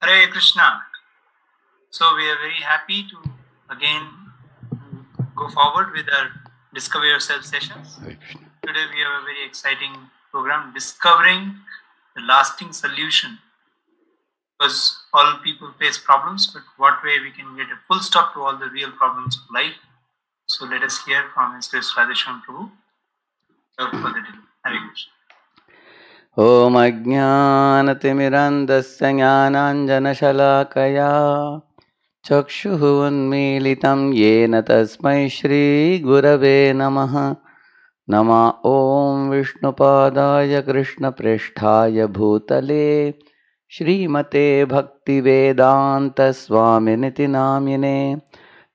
Hare Krishna. So we are very happy to again go forward with our Discover Yourself sessions. Today we have a very exciting program, Discovering the Lasting Solution. Because all people face problems, but what way we can get a full stop to all the real problems of life. So let us hear from Mr. Radheswaman Prabhu. Without further delay. Hare Krishna. ॐ अज्ञानतिमिरन्धस्य ज्ञानाञ्जनशलाकया चक्षुः उन्मीलितं येन तस्मै श्रीगुरवे नमः। नमः ॐ विष्णुपादाय कृष्णप्रेष्ठाय भूतले श्रीमते भक्तिवेदान्तस्वामिनिति नामिने।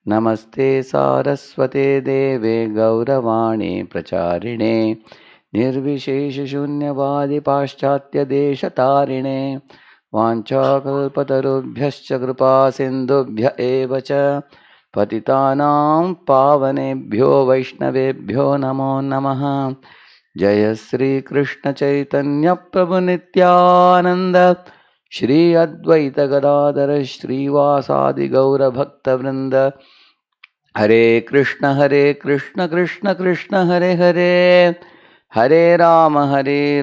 नमस्ते सारस्वते देवे गौरवाणी प्रचारिणे निर्विशेषशून्यवादि पाश्चात्यदेशतारिणे। वाञ्छाकल्पतरुभ्यश्च कृपा सिन्धुभ्य एव च पतितानां पावनेभ्यो वैष्णवेभ्यो नमो नमः। जय श्री कृष्ण चैतन्य प्रभु नित्यानंद श्री अद्वैत गदाधर श्रीवासादि गौर भक्तवृंद। हरे कृष्ण कृष्ण कृष्ण हरे हरे, हरे Ram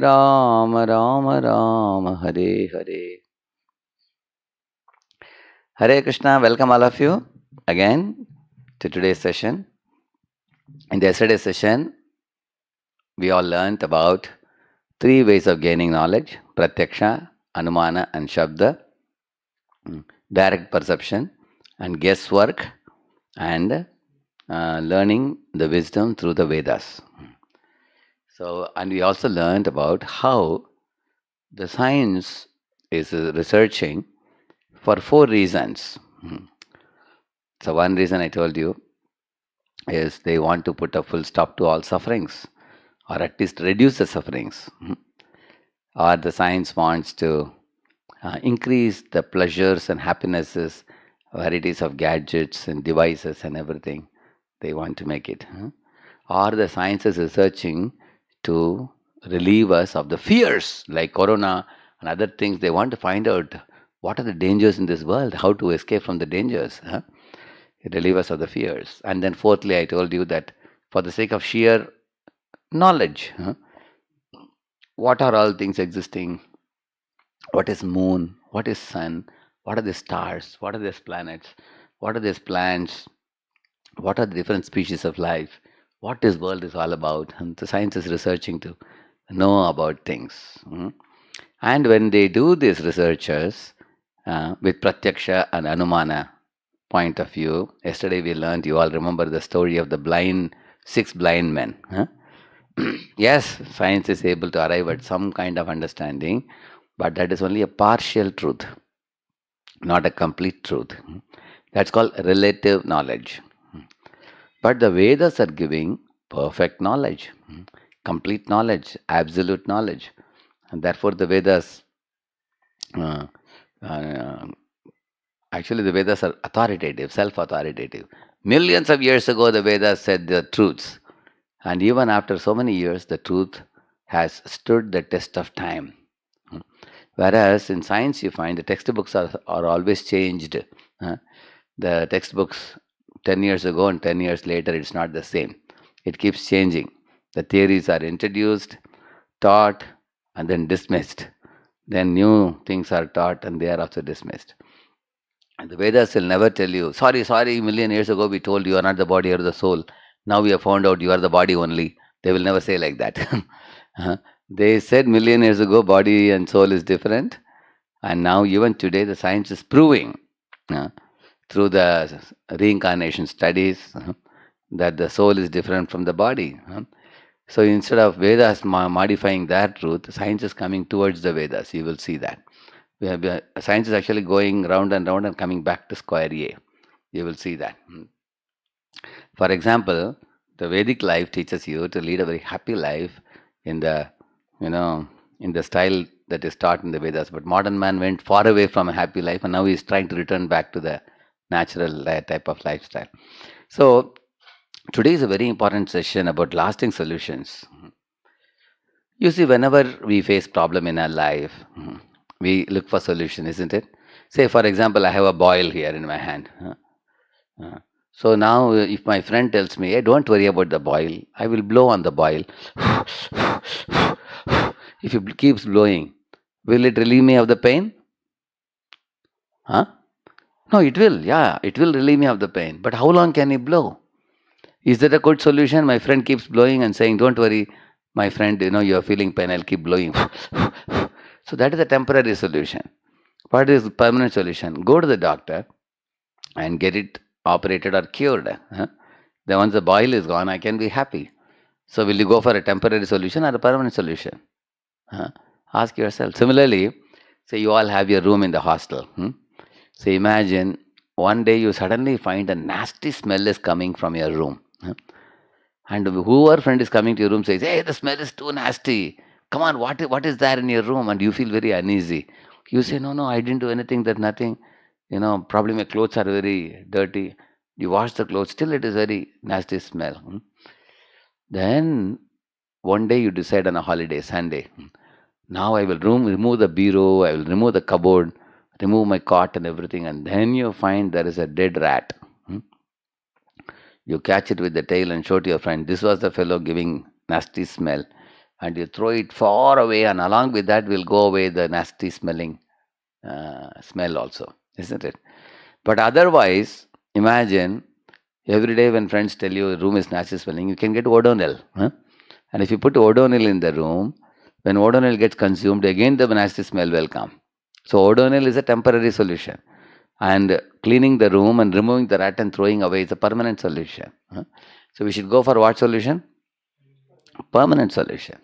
Ram Ram Hare Hare. Hare Krishna, welcome all of you again to today's session. In the yesterday's session, we all learnt about 3 ways of gaining knowledge: Pratyaksha, Anumana and Shabda, direct perception and guesswork, and learning the wisdom through the Vedas. So, and we also learned about how the science is researching for 4 reasons. So, one reason I told you is they want to put a full stop to all sufferings, or at least reduce the sufferings. Or the science wants to increase the pleasures and happinesses, varieties of gadgets and devices and everything. They want to make it. Or the science is researching to relieve us of the fears like corona and other things. They want to find out what are the dangers in this world, how to escape from the dangers, relieve us of the fears. And then fourthly, I told you that for the sake of sheer knowledge, what are all things existing? What is moon? What is sun? What are the stars? What are these planets? What are these plants? What are the different species of life? What this world is all about? And the science is researching to know about things. And when they do these researchers with Pratyaksha and Anumana point of view, yesterday we learned, you all remember the story of the 6 blind men. Yes, science is able to arrive at some kind of understanding, but that is only a partial truth, not a complete truth. That's called relative knowledge. But the Vedas are giving perfect knowledge, complete knowledge, absolute knowledge. And therefore the Vedas, actually the Vedas are authoritative, self-authoritative. Millions of years ago the Vedas said the truths. And even after so many years, the truth has stood the test of time. Whereas in science, you find the textbooks are always changed. The textbooks 10 years ago and 10 years later, it's not the same. It keeps changing. The theories are introduced, taught, and then dismissed. Then new things are taught and they are also dismissed. And the Vedas will never tell you, sorry, million years ago we told you are not the body or the soul. Now we have found out you are the body only. They will never say like that. They said million years ago body and soul is different. And now even today the science is proving through the reincarnation studies that the soul is different from the body. So instead of Vedas modifying their truth, science is coming towards the Vedas. You will see that. Science is actually going round and round and coming back to square A. You will see that. For example, the Vedic life teaches you to lead a very happy life in the, in the style that is taught in the Vedas. But modern man went far away from a happy life and now he is trying to return back to the natural type of lifestyle. So today is a very important session about lasting solutions. You see, whenever we face problem in our life, we look for solution, isn't it? Say, for example, I have a boil here in my hand. So now, if my friend tells me, hey, don't worry about the boil, I will blow on the boil. If it keeps blowing, will it relieve me of the pain? Huh? No, it will. Yeah, it will relieve me of the pain. But how long can it blow? Is that a good solution? My friend keeps blowing and saying, don't worry, my friend, you're feeling pain, I'll keep blowing. So that is a temporary solution. What is the permanent solution? Go to the doctor and get it operated or cured. Then once the boil is gone, I can be happy. So will you go for a temporary solution or a permanent solution? Ask yourself. Similarly, say you all have your room in the hostel. So imagine one day you suddenly find a nasty smell is coming from your room. And whoever friend is coming to your room says, hey, the smell is too nasty. Come on, what is there in your room? And you feel very uneasy. You say, no, I didn't do anything, there's nothing. Probably my clothes are very dirty. You wash the clothes, still it is very nasty smell. Then one day you decide on a holiday, Sunday. Now I will remove the bureau, I will remove the cupboard, remove my cot and everything, and then you find there is a dead rat. You catch it with the tail and show to your friend, this was the fellow giving nasty smell. And you throw it far away, and along with that will go away the nasty smelling smell also, isn't it? But otherwise, imagine every day when friends tell you room is nasty smelling, you can get Odonil. And if you put Odonil in the room, when Odonil gets consumed, again the nasty smell will come. So Odonil is a temporary solution. And cleaning the room and removing the rat and throwing away is a permanent solution. So we should go for what solution? Permanent solution.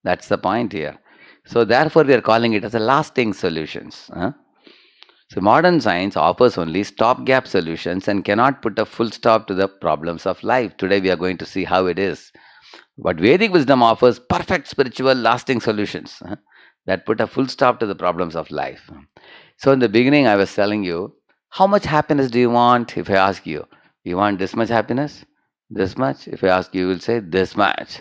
That's the point here. So therefore we are calling it as a lasting solutions. So modern science offers only stopgap solutions and cannot put a full stop to the problems of life. Today we are going to see how it is. But Vedic wisdom offers perfect spiritual lasting solutions that put a full stop to the problems of life. So in the beginning I was telling you, how much happiness do you want? If I ask you, you want this much happiness? This much? If I ask you, you will say this much.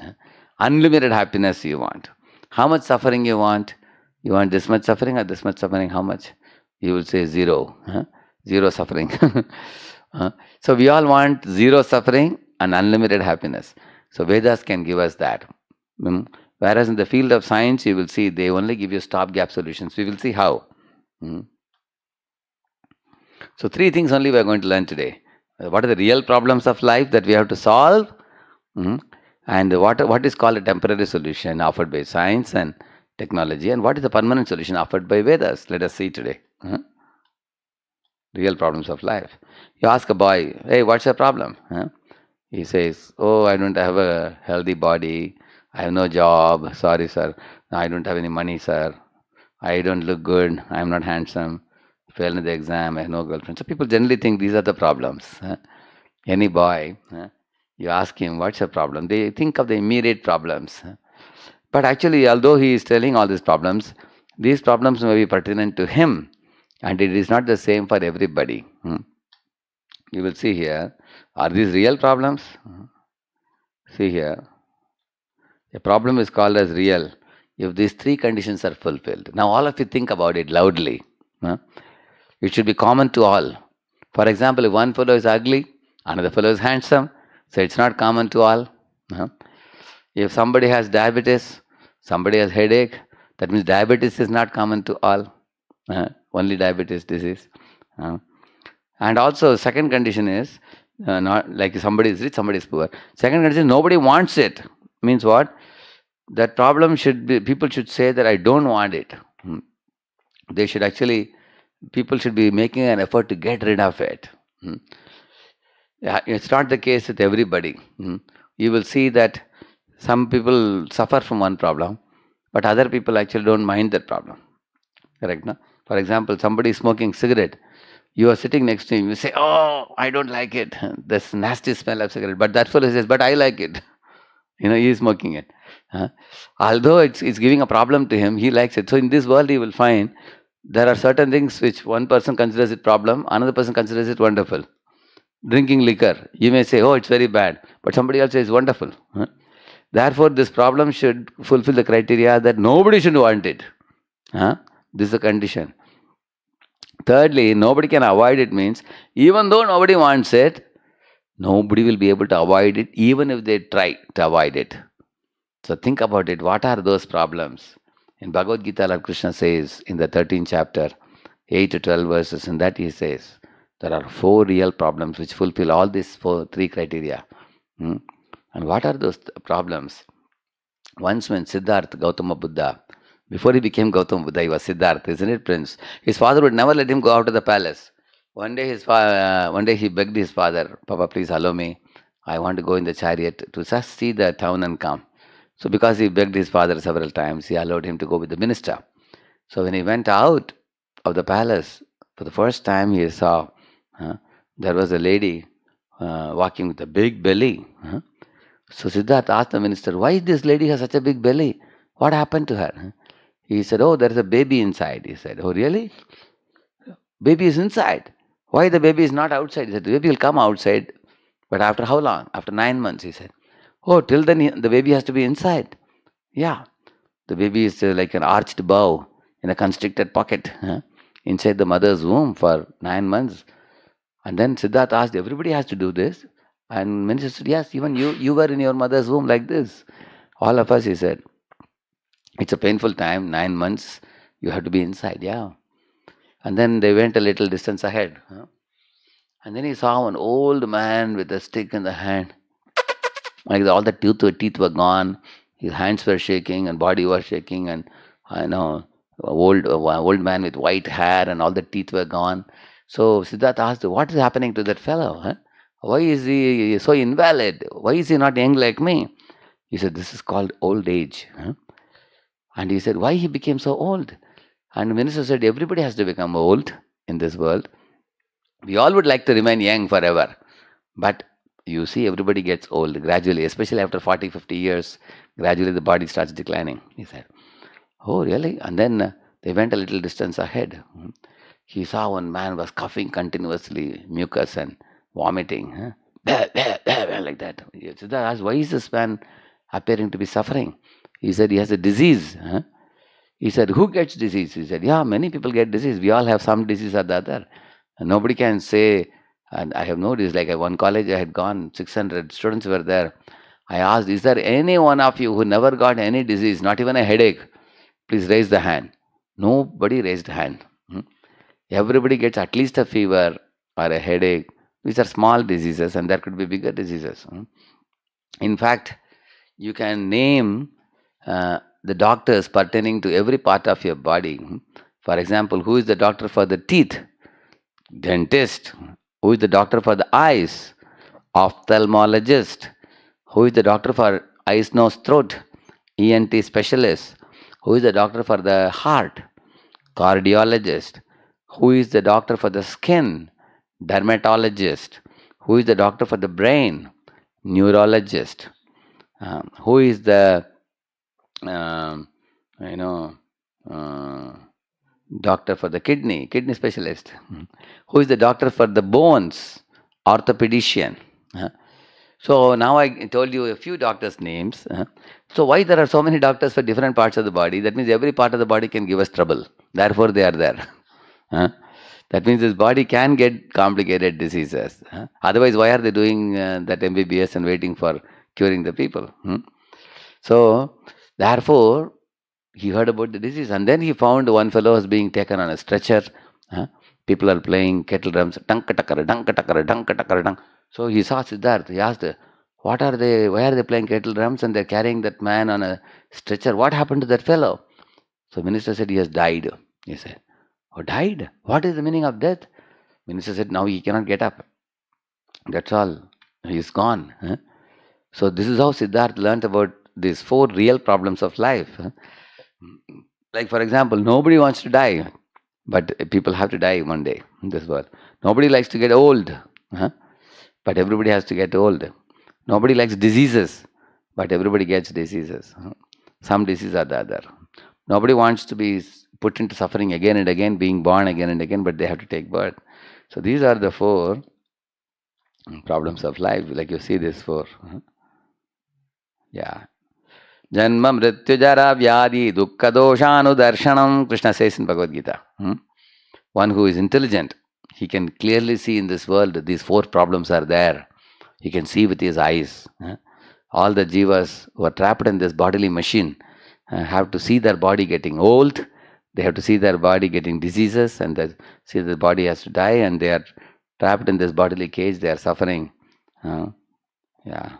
Unlimited happiness you want. How much suffering you want? You want this much suffering or this much suffering? How much? You will say zero. Zero suffering. So we all want zero suffering and unlimited happiness. So Vedas can give us that. Whereas in the field of science, you will see they only give you stopgap solutions. We will see how. So 3 things only we are going to learn today. What are the real problems of life that we have to solve? And what is called a temporary solution offered by science and technology, and what is the permanent solution offered by Vedas? Let us see today. Real problems of life. You ask a boy, hey, what's your problem? He says, oh, I don't have a healthy body. I have no job. Sorry, sir. I don't have any money, sir. I don't look good. I am not handsome. Failed in the exam. I have no girlfriend. So people generally think these are the problems. Any boy, you ask him, what's your problem? They think of the immediate problems. But actually, although he is telling all these problems may be pertinent to him. And it is not the same for everybody. You will see here, are these real problems? See here, a problem is called as real if these 3 conditions are fulfilled. Now all of you think about it loudly. It should be common to all. For example, if one fellow is ugly, another fellow is handsome, so it's not common to all. If somebody has diabetes, somebody has headache, that means diabetes is not common to all. Only diabetes disease. And also second condition is not like somebody is rich, somebody is poor. Second condition, nobody wants it. Means what? That problem should be, people should say that I don't want it. They should actually, people should be making an effort to get rid of it. It's not the case with everybody. You will see that some people suffer from one problem, but other people actually don't mind that problem. Correct, no? For example, somebody is smoking cigarette. You are sitting next to him. You say, oh, I don't like it. This nasty smell of cigarette. But that fellow says, but I like it. He is smoking it. Although it's giving a problem to him, he likes it. So in this world, you will find there are certain things which one person considers it problem, another person considers it wonderful. Drinking liquor, you may say, oh, it's very bad. But somebody else says, wonderful. Therefore, this problem should fulfill the criteria that nobody should want it. This is a condition. Thirdly, nobody can avoid it means even though nobody wants it, nobody will be able to avoid it even if they try to avoid it. So think about it. What are those problems? In Bhagavad Gita, Lord Krishna says in the 13th chapter, 8 to 12 verses, in that he says, there are 4 real problems which fulfill all these 3 criteria. And what are those problems? Once when Siddhartha Gautama Buddha, before he became Gautama Buddha, he was Siddhartha, isn't it, Prince? His father would never let him go out of the palace. One day he begged his father, Papa, please allow me. I want to go in the chariot to just see the town and come. So because he begged his father several times, he allowed him to go with the minister. So when he went out of the palace, for the first time he saw there was a lady walking with a big belly. So Siddhartha asked the minister, why this lady has such a big belly? What happened to her? He said, oh, there is a baby inside. He said, oh, really? Baby is inside. Why the baby is not outside? He said, the baby will come outside. But after how long? After 9 months, he said. Oh, till then the baby has to be inside. Yeah. The baby is like an arched bow in a constricted pocket inside the mother's womb for 9 months. And then Siddhartha asked, everybody has to do this? And minister said, yes, even you were in your mother's womb like this. All of us, he said. It's a painful time, 9 months, you have to be inside, yeah. And then they went a little distance ahead. And then he saw an old man with a stick in the hand. Like all the teeth were gone, his hands were shaking and body was shaking, and I know old man with white hair and all the teeth were gone. So Siddhartha asked, what is happening to that fellow? Why is he so invalid? Why is he not young like me? He said, this is called old age. And he said, why he became so old? And the minister said, everybody has to become old in this world. We all would like to remain young forever. But you see, everybody gets old gradually, especially after 40, 50 years. Gradually the body starts declining, he said. Oh, really? And then they went a little distance ahead. He saw one man was coughing continuously, mucus and vomiting. Like that. Siddhartha asked, why is this man appearing to be suffering? He said, he has a disease. He said, who gets disease? He said, yeah, many people get disease. We all have some disease or the other. And nobody can say, and I have noticed, like one college I had gone, 600 students were there. I asked, is there any one of you who never got any disease, not even a headache? Please raise the hand. Nobody raised the hand. Everybody gets at least a fever or a headache. These are small diseases and there could be bigger diseases. In fact, you can name the doctors pertaining to every part of your body. For example, who is the doctor for the teeth? Dentist. Who is the doctor for the eyes? Ophthalmologist. Who is the doctor for eyes, nose, throat? ENT specialist. Who is the doctor for the heart? Cardiologist. Who is the doctor for the skin? Dermatologist. Who is the doctor for the brain? Neurologist. Who is the doctor for the kidney specialist? Who is the doctor for the bones? Orthopedician. So now I told you a few doctors' names. So why there are so many doctors for different parts of the body? That means every part of the body can give us trouble. Therefore they are there. That means this body can get complicated diseases. Otherwise, why are they doing that MBBS and waiting for curing the people? So therefore, he heard about the disease, and then he found one fellow was being taken on a stretcher. People are playing kettle drums, danka takara, danka takara, danka takara, dank. So he saw Siddhartha. He asked, what are they? Why are they playing kettle drums and they're carrying that man on a stretcher? What happened to that fellow? So minister said, he has died. He said, oh, died? What is the meaning of death? Minister said, now he cannot get up. That's all. He is gone. So this is how Siddhartha learnt about these 4 real problems of life. Like for example, nobody wants to die, but people have to die one day in this world. Nobody likes to get old, but everybody has to get old. Nobody likes diseases, but everybody gets diseases. Some disease or the other. Nobody wants to be put into suffering again and again, being born again and again, but they have to take birth. So these are the 4 problems of life. Like you see this 4. Yeah. Janma mrityu jara vyadi dukkha doshanudarshanam, Krishna says in Bhagavad Gita. one who is intelligent, he can clearly see in this world that these four problems are there. He can see with his eyes. All the jivas who are trapped in this bodily machine have to see their body getting old. They have to see their body getting diseases, and they see the body has to die, and they are trapped in this bodily cage. They are suffering. Yeah.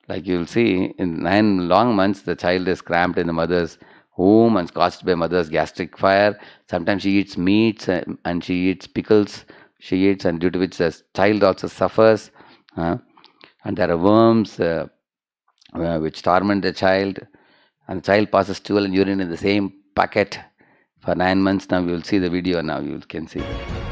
Like you'll see, in 9 long months, the child is cramped in the mother's womb and scorched by mother's gastric fire. Sometimes she eats meats and she eats pickles. She eats, and due to which the child also suffers. And there are worms which torment the child. And the child passes stool and urine in the same packet for 9 months. Now you will see the video. Now you can see that.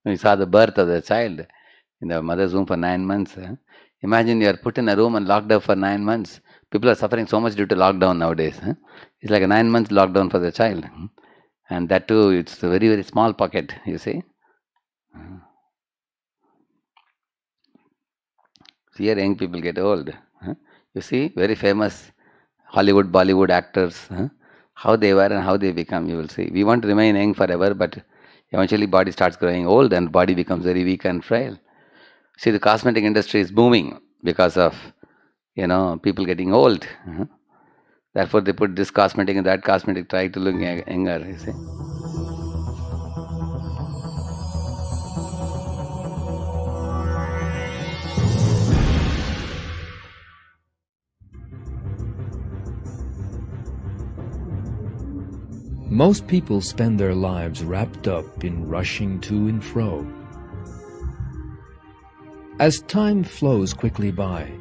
You saw the birth of the child in the mother's womb for 9 months. Imagine you are put in a room and locked up for 9 months. People are suffering so much due to lockdown nowadays. It's like a 9 months lockdown for the child. And that too, it's a very, very small pocket, you see. Here young people get old. You see, very famous Hollywood, Bollywood actors, how they were and how they become, you will see. We want to remain young forever, but eventually body starts growing old and body becomes very weak and frail. See, the cosmetic industry is booming because of, people getting old. Therefore, they put this cosmetic and that cosmetic, try to look younger, you see. Most people spend their lives wrapped up in rushing to and fro. As time flows quickly by,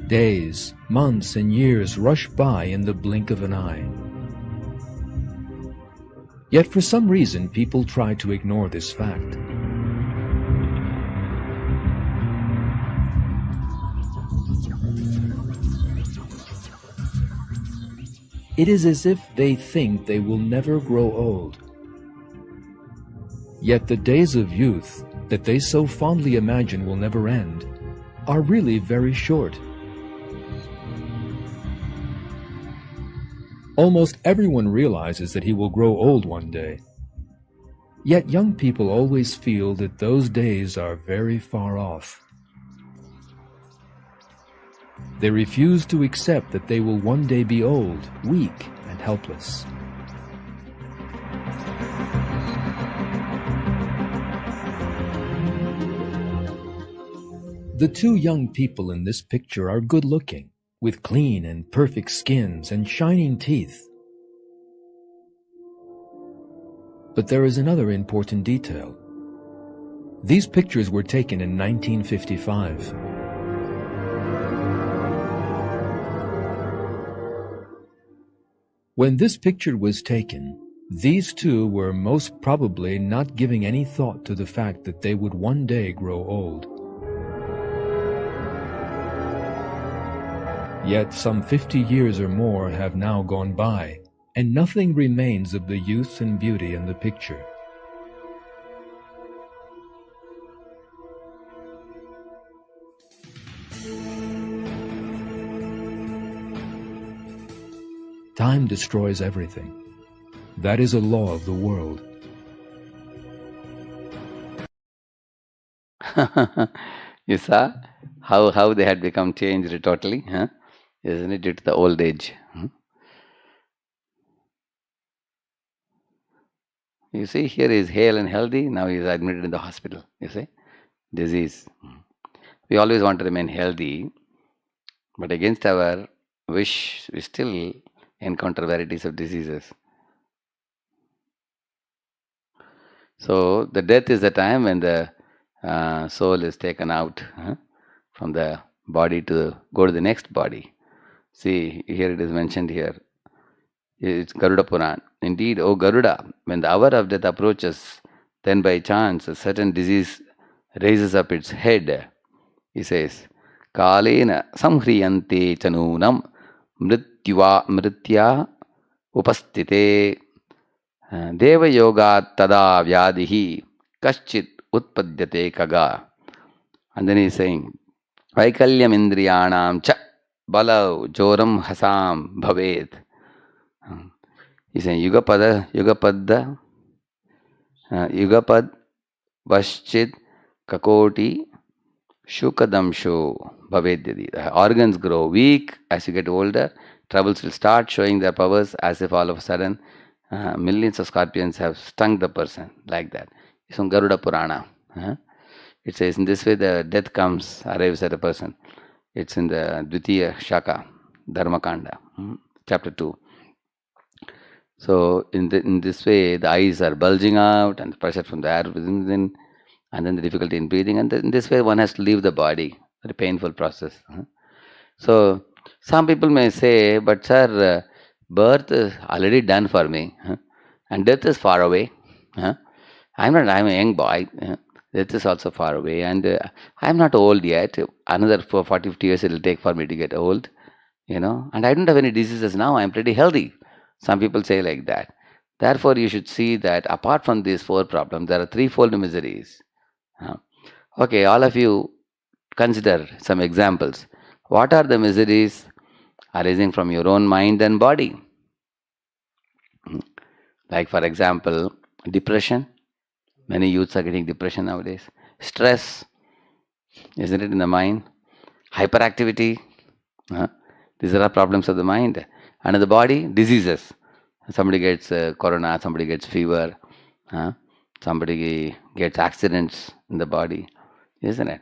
days, months, and years rush by in the blink of an eye. Yet for some reason, people try to ignore this fact. It is as if they think they will never grow old. Yet the days of youth that they so fondly imagine will never end are really very short. Almost everyone realizes that he will grow old one day. Yet young people always feel that those days are very far off. They refuse to accept that they will one day be old, weak, and helpless. The two young people in this picture are good-looking, with clean and perfect skins and shining teeth. But there is another important detail. These pictures were taken in 1955. When this picture was taken, these two were most probably not giving any thought to the fact that they would one day grow old. Yet some 50 years or more have now gone by, and nothing remains of the youth and beauty in the picture. Time destroys everything. That is a law of the world. You saw how they had become changed totally, huh? Isn't it, due to the old age? You see, here he is hale and healthy, now he is admitted in the hospital, you see. Disease. We always want to remain healthy, but against our wish, we still encounter varieties of diseases. So the death is the time when the soul is taken out from the body to go to the next body. See, here it is mentioned here. It's Garuda Puran. Indeed, O Garuda, when the hour of death approaches, then by chance a certain disease raises up its head. He says, Kalena samhriyante chanunam mritya upastite deva yoga tada vyadihi kaschit utpadyate kaga. And then he is saying, Vaikalyam indriyanam cha balav joram hasam bhavet. He's saying Yugapad Vaschid Kakoti Shukadamsho Bhavedyadi. The organs grow weak as you get older. Troubles will start showing their powers as if all of a sudden millions of scorpions have stung the person, like that. It's from Garuda Purana. It says in this way the death arrives at a person. It's in the Dvitiya Shaka, Dharmakanda, chapter 2. So in this way, the eyes are bulging out, and the pressure from the air within, and then the difficulty in breathing. And in this way, one has to leave the body. Very painful process. So some people may say, "But sir, birth is already done for me, and death is far away. I'm a young boy. Death is also far away, and I'm not old yet. Another 40, 50 years it will take for me to get old, And I don't have any diseases now. I'm pretty healthy." Some people say like that. Therefore, you should see that apart from these four problems, there are threefold miseries. Okay, all of you consider some examples. What are the miseries arising from your own mind and body? Like, for example, depression. Many youths are getting depression nowadays. Stress, isn't it, in the mind? Hyperactivity. These are all problems of the mind. And in the body, diseases. Somebody gets corona, somebody gets fever, somebody gets accidents in the body, isn't it?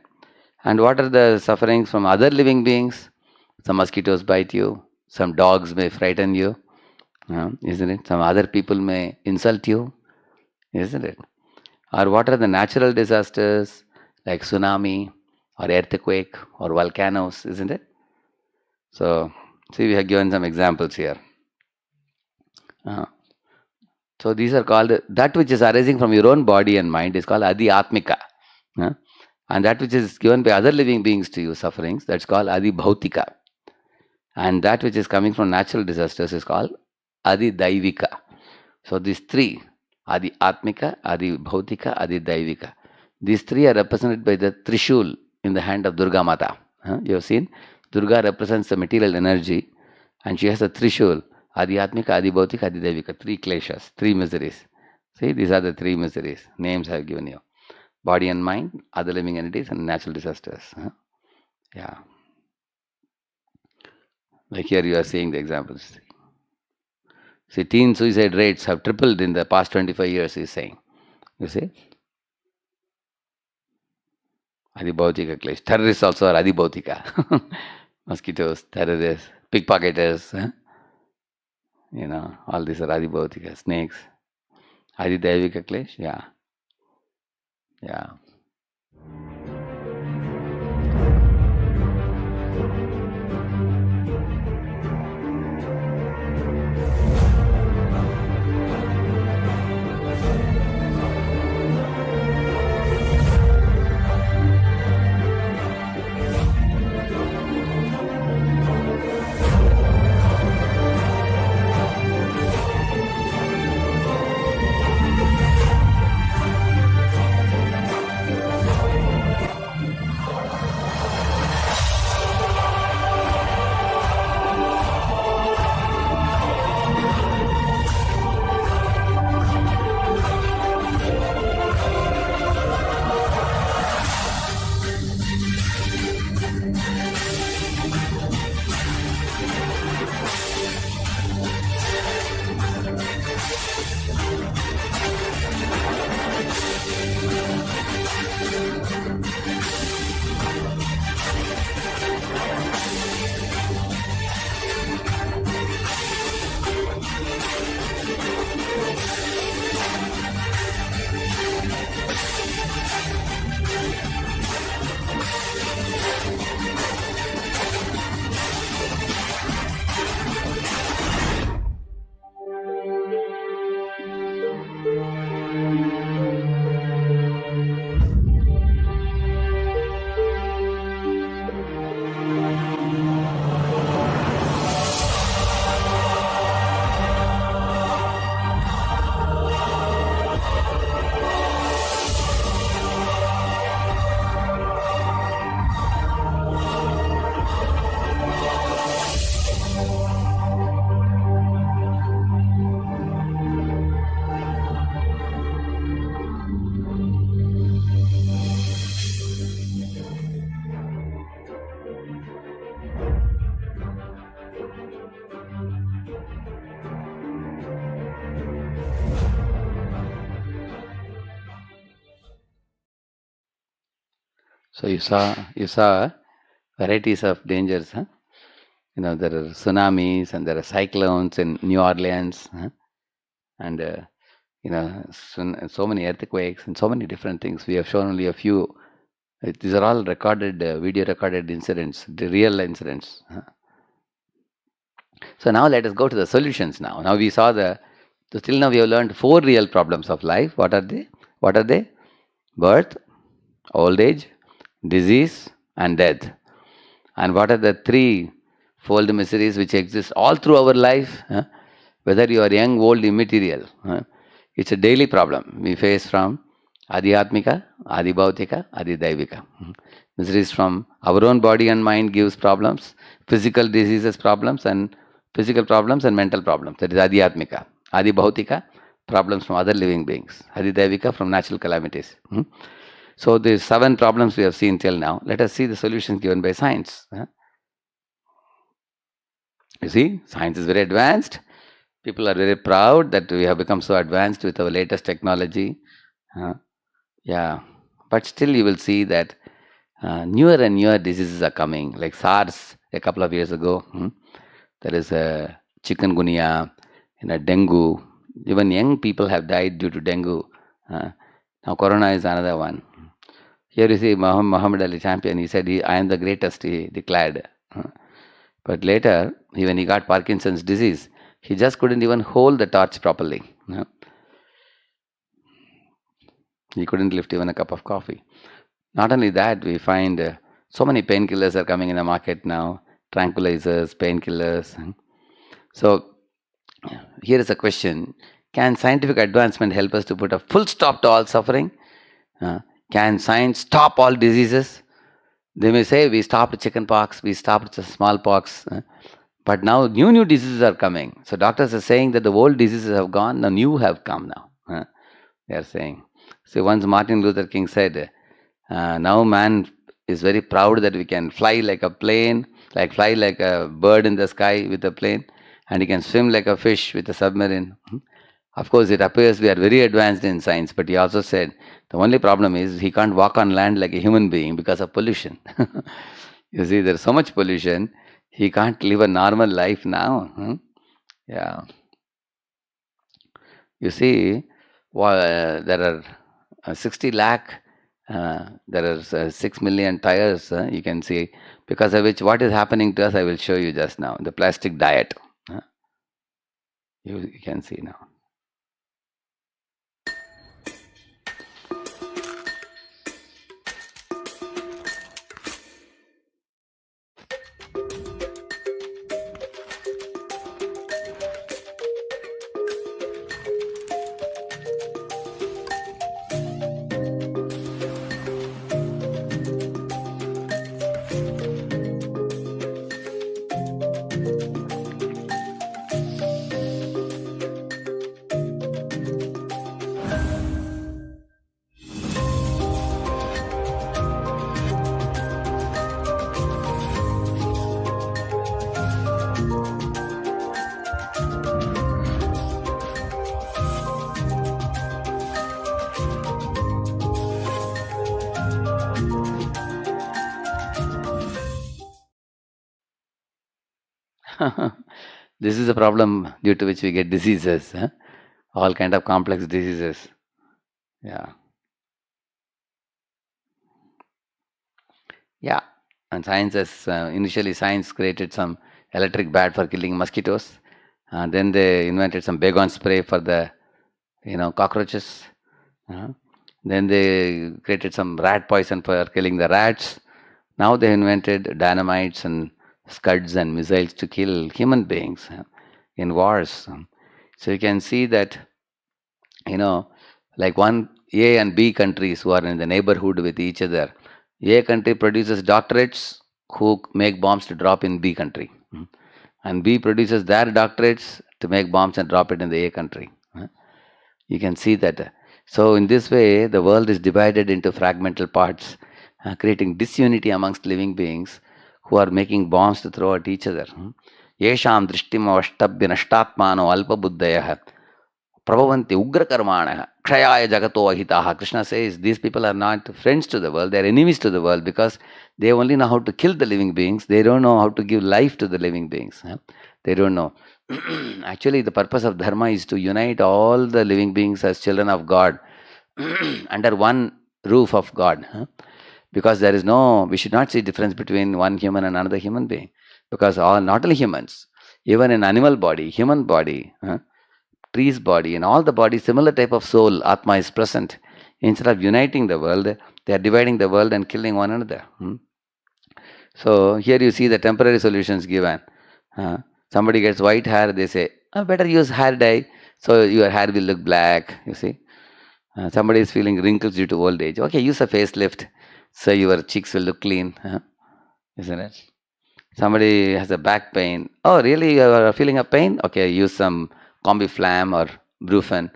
And what are the sufferings from other living beings? Some mosquitoes bite you, some dogs may frighten you, isn't it? Some other people may insult you, isn't it? Or what are the natural disasters like tsunami or earthquake or volcanoes, isn't it? So, see, we have given some examples here. So these are called, that which is arising from your own body and mind is called Adi Atmika. And that which is given by other living beings to you, sufferings, that's called Adi Bhautika. And that which is coming from natural disasters is called Adi Daivika. So these three, Adi Atmika, Adi Bhautika, Adi Daivika. These three are represented by the Trishul in the hand of Durga Mata. You have seen? Durga represents the material energy, and she has a Trishul. Adhyatmika, Adibhautika, Adidaivika, three kleshas, three miseries. See, these are the three miseries. Names I have given you. Body and mind, other living entities, and natural disasters. Yeah. Like here you are seeing the examples. See, teen suicide rates have tripled in the past 25 years, he is saying. You see? Adibhautika klesh. Terrorists also are Adibhautika. Mosquitoes, terrorists, pickpocketers, all these are Adibhautika, snakes. Adidaivika Klesh? Yeah. Yeah. So you saw varieties of dangers, huh? There are tsunamis and there are cyclones in New Orleans, huh? And so many earthquakes and so many different things. We have shown only a few. These are all recorded, video recorded incidents, the real incidents. Huh? So now let us go to the solutions. Now we saw so till now we have learned 4 real problems of life. What are they? What are they? Birth, old age, disease, and death. And what are the 3 fold miseries which exist all through our life? Huh? Whether you are young, old, immaterial. Huh? It's a daily problem we face from Adhyatmika, Adibhautika, Adidaivika. Miseries from our own body and mind gives problems, physical diseases problems, and mental problems. That is Adhyatmika. Adibhautika, problems from other living beings. Adidaivika, from natural calamities. So the 7 problems we have seen till now. Let us see the solutions given by science. You see, science is very advanced. People are very proud that we have become so advanced with our latest technology. Yeah, but still you will see that newer and newer diseases are coming, like SARS a couple of years ago. There is a chikungunya, dengue. Even young people have died due to dengue. Now corona is another one. Here you see Muhammad Ali champion. He said, I am the greatest, he declared. But later, when he got Parkinson's disease, he just couldn't even hold the torch properly. He couldn't lift even a cup of coffee. Not only that, we find so many painkillers are coming in the market now, tranquilizers, painkillers. So here is a question. Can scientific advancement help us to put a full stop to all suffering? Can science stop all diseases? They may say, we stopped chickenpox, we stopped smallpox, but now new diseases are coming. So doctors are saying that the old diseases have gone, now new have come now. They are saying. So once Martin Luther King said, now man is very proud that we can fly like a plane, fly like a bird in the sky with a plane, and he can swim like a fish with a submarine. Of course, it appears we are very advanced in science, but he also said the only problem is he can't walk on land like a human being because of pollution. You see, there's so much pollution, he can't live a normal life now. Yeah. You see, there are 60 lakh, there are 6 million tires, you can see, because of which what is happening to us, I will show you just now, the plastic diet. You can see now. This is a problem due to which we get diseases, all kind of complex diseases. Yeah. Yeah. And science has, initially science created some electric bat for killing mosquitoes. Then they invented some Baygon spray for the, cockroaches. Then they created some rat poison for killing the rats. Now they invented dynamites and scuds and missiles to kill human beings in wars. So you can see that, like one A and B countries who are in the neighborhood with each other. A country produces doctorates who make bombs to drop in B country. And B produces their doctorates to make bombs and drop it in the A country. You can see that. So in this way, the world is divided into fragmental parts, creating disunity amongst living beings who are making bombs to throw at each other. Yesham drishtim avashtabhya nashtatmano alpa buddhayah prabhavanti ugra karmana kshayaya jagato ahitaha. Krishna says these people are not friends to the world, they are enemies to the world because they only know how to kill the living beings. They don't know how to give life to the living beings. They don't know. Actually, the purpose of dharma is to unite all the living beings as children of God under one roof of God. Because there is we should not see difference between one human and another human being. Because not only humans, even in animal body, human body, trees body, and all the bodies, similar type of soul, Atma is present. Instead of uniting the world, they are dividing the world and killing one another. So here you see the temporary solutions given. Somebody gets white hair, they say, better use hair dye, so your hair will look black, you see. Somebody is feeling wrinkles due to old age. Okay, use a facelift, so your cheeks will look clean. Isn't it? Somebody has a back pain. Oh, really? You are feeling a pain? Okay, use some Combiflam or Brufen.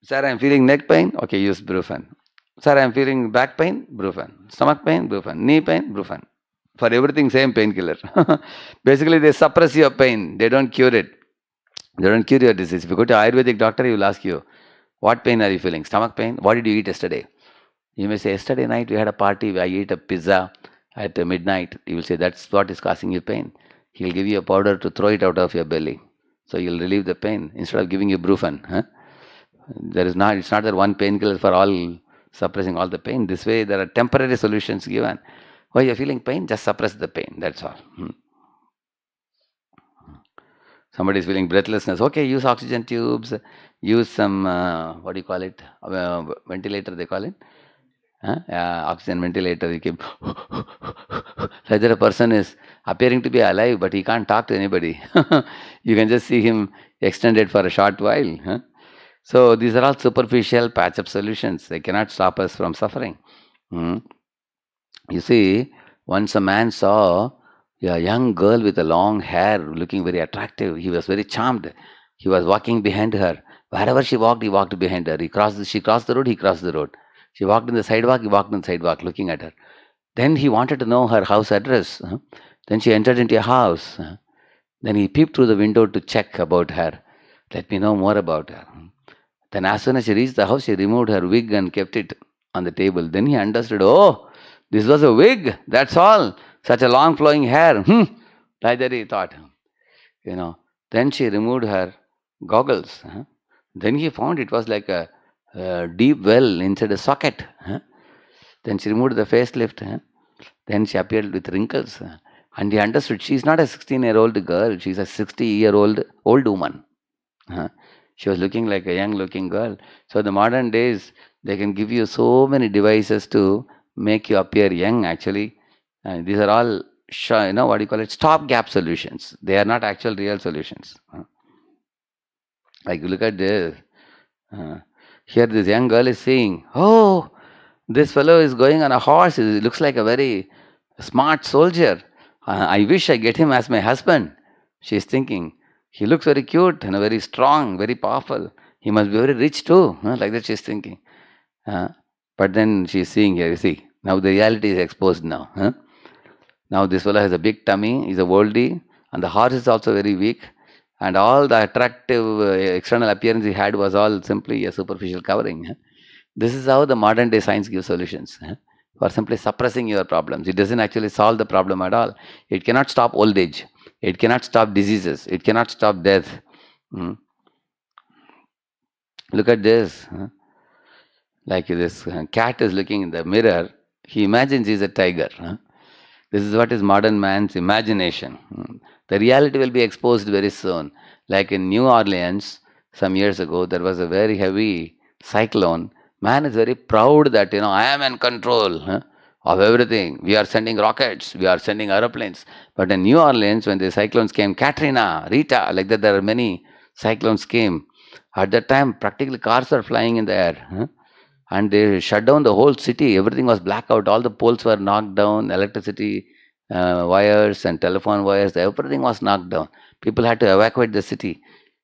Sir, I am feeling neck pain. Okay, use Brufen. Sir, I am feeling back pain. Brufen. Stomach pain. Brufen. Knee pain. Brufen. For everything, same painkiller. Basically, they suppress your pain. They don't cure it. They don't cure your disease. If you go to Ayurvedic doctor, he will ask you, what pain are you feeling? Stomach pain? What did you eat yesterday? You may say, yesterday night we had a party. I ate a pizza at midnight. You will say, that's what is causing you pain. He will give you a powder to throw it out of your belly. So you'll relieve the pain instead of giving you Brufen. It's not that one painkiller for all, suppressing all the pain. This way there are temporary solutions given. Why you're feeling pain? Just suppress the pain. That's all. Somebody is feeling breathlessness. Okay, use oxygen tubes. Use some, what do you call it? Ventilator, they call it. Oxygen ventilator. You keep whether a person is appearing to be alive, but he can't talk to anybody. You can just see him extended for a short while. So these are all superficial patch-up solutions. They cannot stop us from suffering. You see, once a man saw a young girl with a long hair looking very attractive. He was very charmed. He was walking behind her. Wherever she walked, he walked behind her. She crossed the road, he crossed the road. She walked in the sidewalk, he walked in the sidewalk looking at her. Then he wanted to know her house address. Then she entered into a house. Then he peeped through the window to check about her. Let me know more about her. Then as soon as she reached the house, she removed her wig and kept it on the table. Then he understood, oh, this was a wig, that's all. Such a long flowing hair. Like that he thought. Then she removed her goggles. Then he found it was like a deep well inside a socket. Then she removed the facelift. Then she appeared with wrinkles. And he understood she's not a 16-year-old girl, she's a 60-year-old old woman. She was looking like a young-looking girl. So the modern days, they can give you so many devices to make you appear young, actually. These are all, what do you call it, stopgap solutions. They are not actual real solutions. Like, look at this. Here this young girl is saying, oh, this fellow is going on a horse. He looks like a very smart soldier. I wish I get him as my husband. She is thinking, he looks very cute and very strong, very powerful. He must be very rich too. Like that she is thinking. But then she is seeing here, you see, now the reality is exposed now. Now this fellow has a big tummy, he's a worldly, and the horse is also very weak. And all the attractive external appearance he had was all simply a superficial covering. This is how the modern day science gives solutions. For simply suppressing your problems. It doesn't actually solve the problem at all. It cannot stop old age. It cannot stop diseases. It cannot stop death. Look at this. Like this cat is looking in the mirror. He imagines he's a tiger. This is what is modern man's imagination. The reality will be exposed very soon. Like in New Orleans, some years ago, there was a very heavy cyclone. Man is very proud that, I am in control of everything. We are sending rockets, we are sending aeroplanes. But in New Orleans, when the cyclones came, Katrina, Rita, like that, there are many cyclones came. At that time, practically cars were flying in the air. And they shut down the whole city. Everything was blackout. All the poles were knocked down, electricity wires and telephone wires, everything was knocked down. People had to evacuate the city.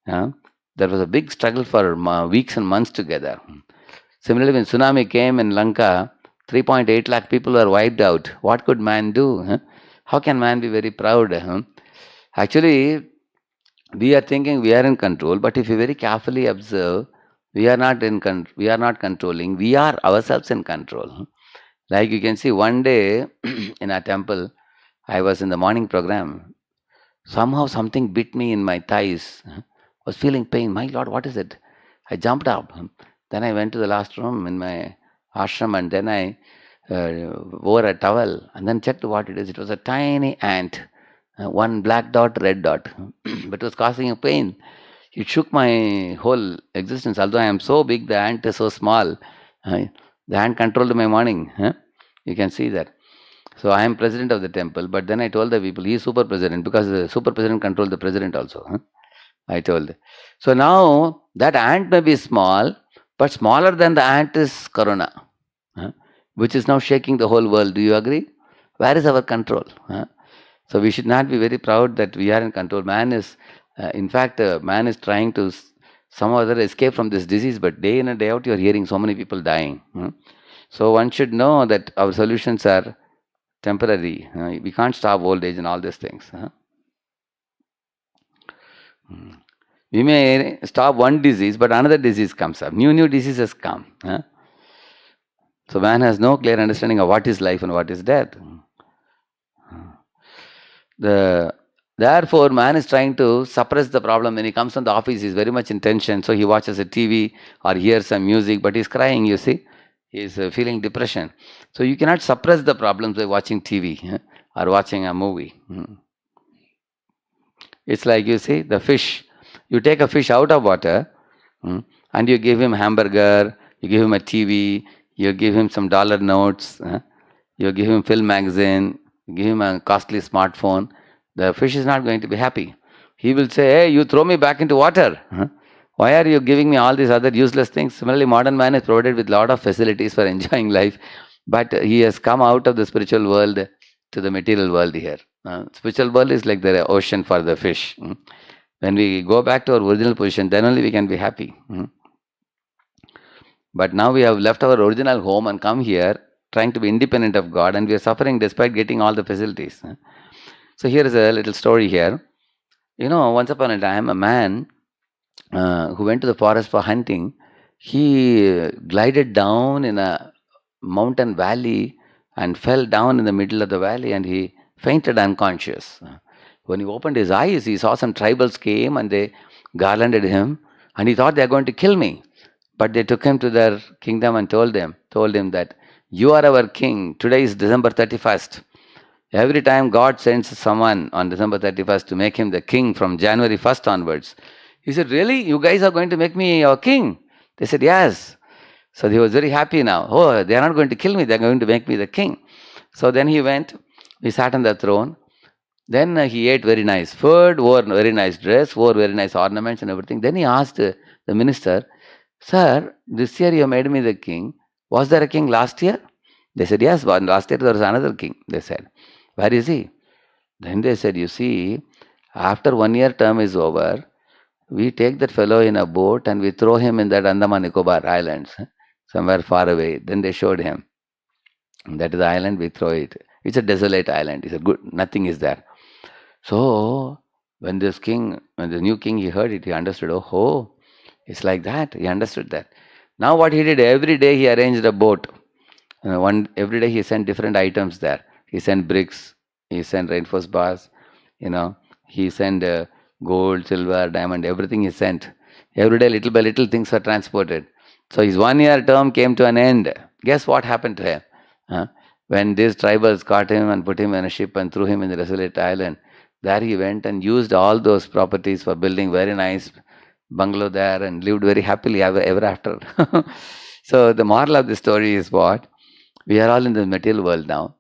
There was a big struggle for weeks and months together. Similarly, when tsunami came in Lanka, 3.8 lakh people were wiped out. What could man do? How can man be very proud? Actually, we are thinking we are in control, but if you very carefully observe, we are not controlling. We are ourselves in control. Like you can see, one day in a temple, I was in the morning program. Somehow something bit me in my thighs. Was feeling pain. My Lord, what is it? I jumped up. Then I went to the last room in my ashram, and then I wore a towel and then checked what it is. It was a tiny ant, one black dot, red dot, but it was causing a pain. It shook my whole existence. Although I am so big, the ant is so small. The ant controlled my morning. You can see that. So I am president of the temple, but then I told the people, he is super president, because the super president controlled the president also. I told. So now that ant may be small, but smaller than the ant is Corona, which is now shaking the whole world. Do you agree? Where is our control? So we should not be very proud that we are in control. Man is, in fact, man is trying to somehow or other escape from this disease, but day in and day out you are hearing so many people dying. So one should know that our solutions are temporary. We can't stop old age and all these things. We may stop one disease, but another disease comes up. New diseases come. So man has no clear understanding of what is life and what is death. Therefore, man is trying to suppress the problem. When he comes from the office, he is very much in tension. So he watches a TV or hears some music, but he's crying, you see. He is feeling depression. So you cannot suppress the problems by watching TV or watching a movie. It's like, you see, the fish. You take a fish out of water and you give him hamburger, you give him a TV, you give him some dollar notes, you give him film magazine, you give him a costly smartphone. The fish is not going to be happy. He will say, hey, you throw me back into water. Why are you giving me all these other useless things? Similarly, modern man is provided with a lot of facilities for enjoying life, but he has come out of the spiritual world to the material world here. Spiritual world is like the ocean for the fish. When we go back to our original position, then only we can be happy. But now we have left our original home and come here trying to be independent of God, and we are suffering despite getting all the facilities. So here is a little story here. Once upon a time, a man who went to the forest for hunting, he glided down in a mountain valley and fell down in the middle of the valley, and he fainted unconscious. When he opened his eyes, he saw some tribals came and they garlanded him, and he thought they are going to kill me. But they took him to their kingdom and told him that you are our king. Today is December 31st. Every time God sends someone on December 31st to make him the king from January 1st onwards. He said, really? You guys are going to make me your king? They said, yes. So he was very happy now. Oh, they are not going to kill me. They are going to make me the king. So then he went. He sat on the throne. Then he ate very nice food, wore very nice dress, wore very nice ornaments and everything. Then he asked the minister, sir, this year you made me the king. Was there a king last year? They said, yes, but last year there was another king. They said, where is he? Then they said, you see, after 1 year term is over, we take that fellow in a boat and we throw him in that Andaman Nicobar Islands, somewhere far away. Then they showed him. That is the island, we throw it. It's a desolate island. He said, good, nothing is there. So, when the new king, he heard it, he understood, oh, it's like that. He understood that. Now what he did, every day he arranged a boat. Every day he sent different items there. He sent bricks, he sent reinforced bars, he sent gold, silver, diamond, everything he sent. Every day, little by little, things are transported. So his 1 year term came to an end. Guess what happened to him? When these tribals caught him and put him in a ship and threw him in the desolate island, there he went and used all those properties for building very nice bungalow there and lived very happily ever after. So the moral of the story is what? We are all in the material world now.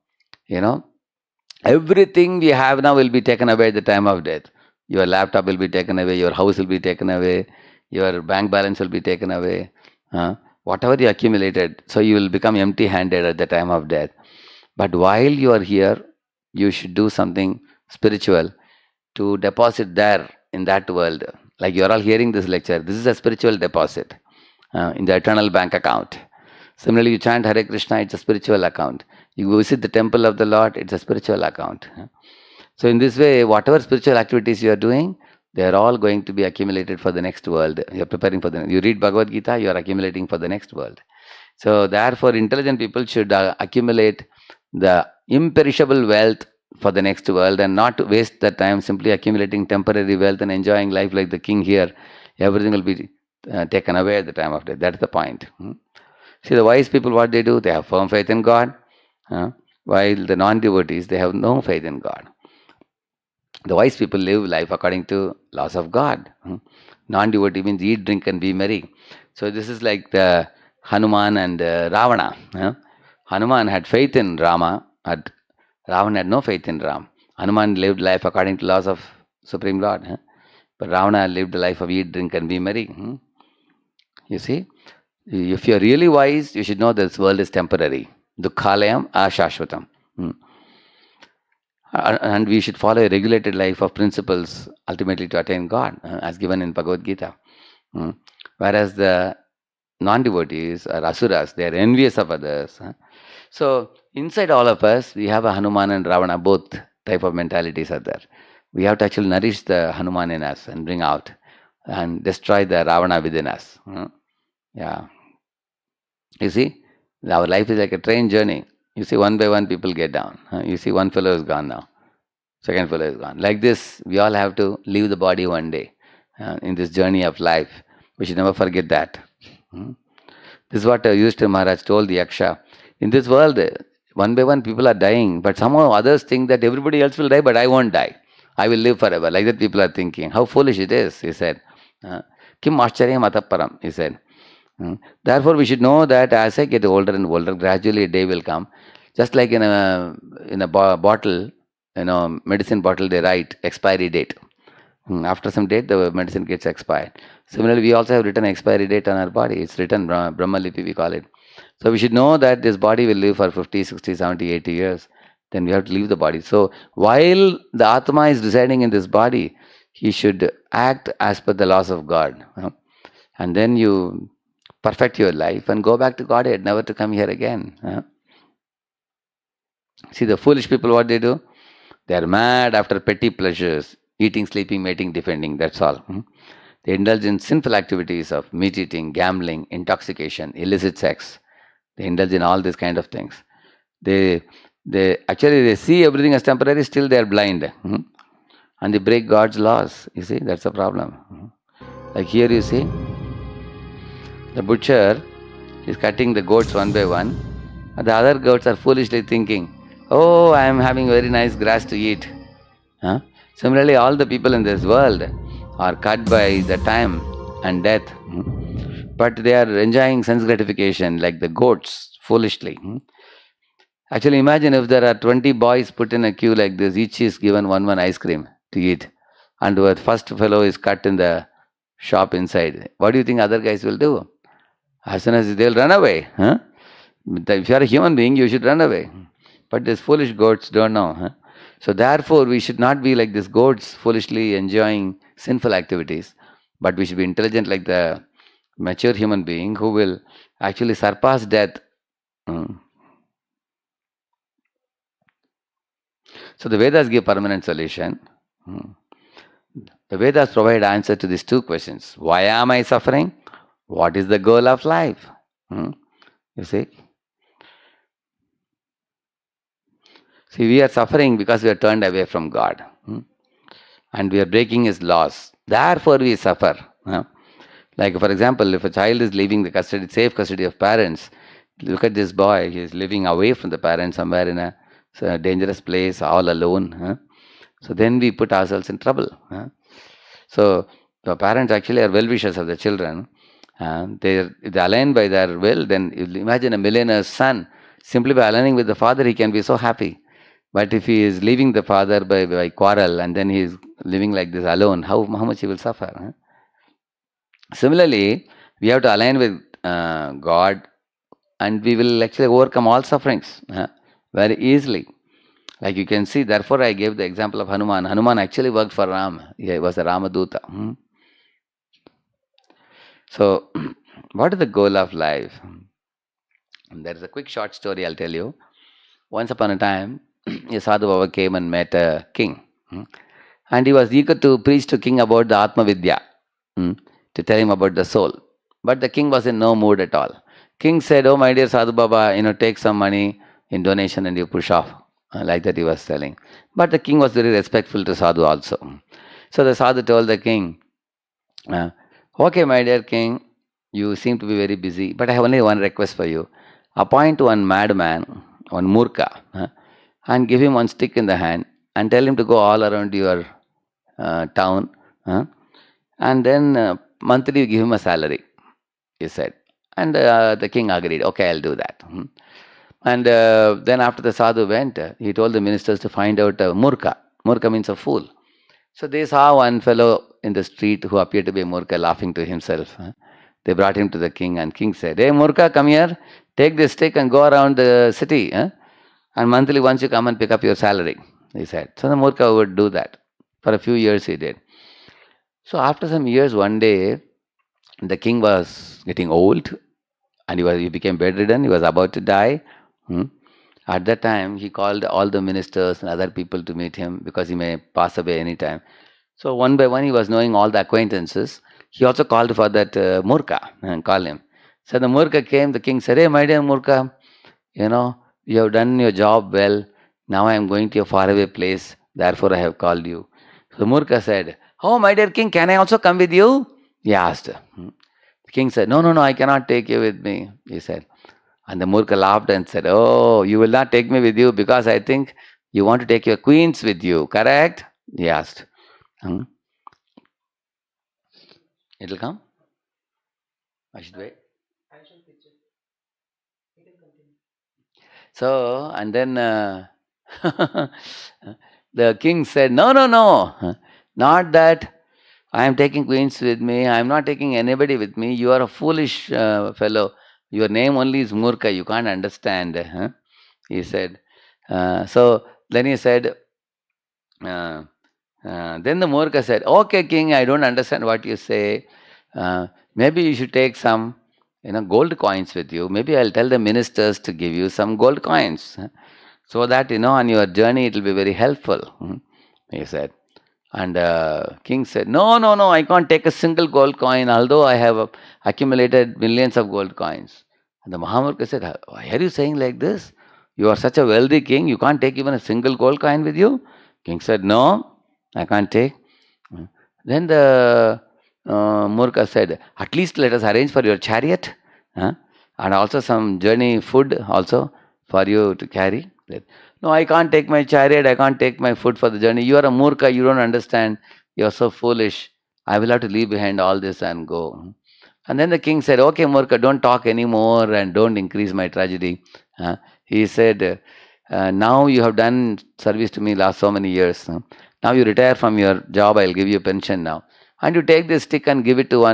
Everything we have now will be taken away at the time of death. Your laptop will be taken away, your house will be taken away, your bank balance will be taken away. Whatever you accumulated, so you will become empty-handed at the time of death. But while you are here, you should do something spiritual to deposit there in that world. Like you are all hearing this lecture, this is a spiritual deposit in the eternal bank account. Similarly, you chant Hare Krishna, it's a spiritual account. You visit the temple of the Lord, it's a spiritual account. So in this way, whatever spiritual activities you are doing, they are all going to be accumulated for the next world. You are preparing for you read Bhagavad Gita, you are accumulating for the next world. So therefore, intelligent people should accumulate the imperishable wealth for the next world and not waste the time simply accumulating temporary wealth and enjoying life like the king here. Everything will be taken away at the time of death. That's the point. See, the wise people, what they do? They have firm faith in God, while the non-devotees, they have no faith in God. The wise people live life according to laws of God. Non-devotee means eat, drink and be merry. So this is like the Hanuman and Ravana. Hanuman had faith in Rama, Ravana had no faith in Ram. Hanuman lived life according to laws of Supreme Lord. But Ravana lived the life of eat, drink and be merry. You see, if you are really wise, you should know this world is temporary. Dukkhalayam ashashvatam. And we should follow a regulated life of principles ultimately to attain God, as given in Bhagavad Gita. Whereas the non-devotees are asuras, they are envious of others. So inside all of us, we have a Hanuman and Ravana, both type of mentalities are there. We have to actually nourish the Hanuman in us and bring out and destroy the Ravana within us. Yeah. You see, our life is like a train journey. You see, one by one people get down. You see, one fellow is gone now. Second fellow is gone. Like this, we all have to leave the body one day in this journey of life. We should never forget that. This is what Yudhishthira Maharaj told the Yaksha. In this world, one by one people are dying, but somehow others think that everybody else will die, but I won't die. I will live forever. Like that people are thinking. How foolish it is, he said. Kim ascharyam ataparam, he said. Therefore, we should know that as I get older and older, gradually a day will come. Just like in a bottle, medicine bottle, they write expiry date. After some date, the medicine gets expired. Similarly, we also have written expiry date on our body. It's written Brahma Lipi, we call it. So we should know that this body will live for 50, 60, 70, 80 years. Then we have to leave the body. So while the Atma is residing in this body, he should act as per the laws of God. And then you perfect your life and go back to Godhead, never to come here again. See, the foolish people, what they do? They are mad after petty pleasures, eating, sleeping, mating, defending, that's all. They indulge in sinful activities of meat eating, gambling, intoxication, illicit sex. They indulge in all these kind of things. They see everything as temporary, still they are blind. And they break God's laws. You see, that's the problem. Like here you see, The butcher is cutting the goats one by one. The other goats are foolishly thinking, oh, I am having very nice grass to eat. Huh? Similarly, all the people in this world are cut by the time and death. But they are enjoying sense gratification like the goats, foolishly. Actually, imagine if there are 20 boys put in a queue like this, each is given one ice cream to eat. And the first fellow is cut in the shop inside. What do you think other guys will do? As soon as they'll run away. Huh? If you are a human being, you should run away. But these foolish goats don't know. Huh? So therefore, we should not be like these goats, foolishly enjoying sinful activities. But we should be intelligent like the mature human being who will actually surpass death. So the Vedas give permanent solution. The Vedas provide answer to these two questions. Why am I suffering? What is the goal of life? You see? See, we are suffering because we are turned away from God. And we are breaking His laws. Therefore we suffer. Like for example, if a child is leaving the custody, safe custody of parents, look at this boy, he is living away from the parents somewhere in a dangerous place, all alone. So then we put ourselves in trouble. So the parents actually are well-wishers of the children. If they align by their will, then imagine a millionaire's son. Simply by aligning with the father, he can be so happy. But if he is leaving the father by quarrel and then he is living like this alone, how much he will suffer? Similarly, we have to align with God, and we will actually overcome all sufferings very easily. Like you can see, therefore I gave the example of Hanuman. Hanuman actually worked for Ram. He was a Ramaduta. So, what is the goal of life? There is a quick short story I'll tell you. Once upon a time, a Sadhu Baba came and met a king. And he was eager to preach to king about the Atma Vidya, to tell him about the soul. But the king was in no mood at all. King said, oh my dear Sadhu Baba, take some money in donation and you push off. Like that he was telling. But the king was very respectful to Sadhu also. So the Sadhu told the king, okay my dear king, you seem to be very busy, but I have only one request for you. Appoint one madman, one murka, and give him one stick in the hand and tell him to go all around your town, and then monthly you give him a salary, he said. And the king agreed, okay, I'll do that. And then after the sadhu went, he told the ministers to find out murka. Murka means a fool. So they saw one fellow in the street who appeared to be a murka laughing to himself. They brought him to the king, and king said, hey murka, come here, take this stick and go around the city. And monthly once you come and pick up your salary, he said. So the murka would do that. For a few years he did. So after some years, one day, the king was getting old and he became bedridden. He was about to die. At that time, he called all the ministers and other people to meet him because he may pass away anytime. So one by one, he was knowing all the acquaintances. He also called for that Murka and called him. So the Murka came. The king said, hey, my dear Murka, you have done your job well. Now I am going to a faraway place. Therefore, I have called you. So Murka said, oh, my dear king, can I also come with you? He asked. The king said, no, I cannot take you with me, he said. And the Murka laughed and said, oh, you will not take me with you because I think you want to take your queens with you, correct? He asked. It will come? I should wait. So, and then the king said, no, not that. I am taking queens with me. I am not taking anybody with me. You are a foolish fellow. Your name only is Murka. You can't understand. He said. So then he said, then the Murka said, okay, king, I don't understand what you say. Maybe you should take some gold coins with you. Maybe I'll tell the ministers to give you some gold coins. So that, on your journey it will be very helpful. He said. And king said, no, I can't take a single gold coin, although I have accumulated millions of gold coins. And the Mahamurka said, why are you saying like this? You are such a wealthy king, you can't take even a single gold coin with you? King said, no, I can't take. Then the Murka said, at least let us arrange for your chariot, and also some journey food also for you to carry. No, I can't take my chariot, I can't take my food for the journey. You are a Murka, you don't understand, you are so foolish. I will have to leave behind all this and go. And then the king said, okay, Murka, don't talk anymore and don't increase my tragedy. He said, now you have done service to me last so many years. Now you retire from your job, I'll give you pension now. And you take this stick and give it to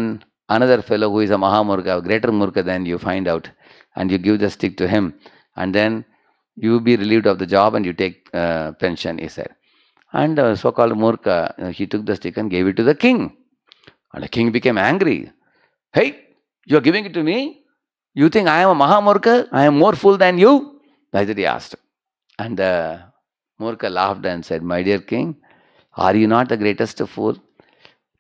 another fellow who is a Mahamurka, a greater Murka than you find out. And you give the stick to him. And then you be relieved of the job and you take pension, he said. And so-called Murka, he took the stick and gave it to the king. And the king became angry. Hey, you're giving it to me? You think I am a Mahamurka? I am more fool than you? That's what he asked. And the Murka laughed and said, my dear king, are you not the greatest fool?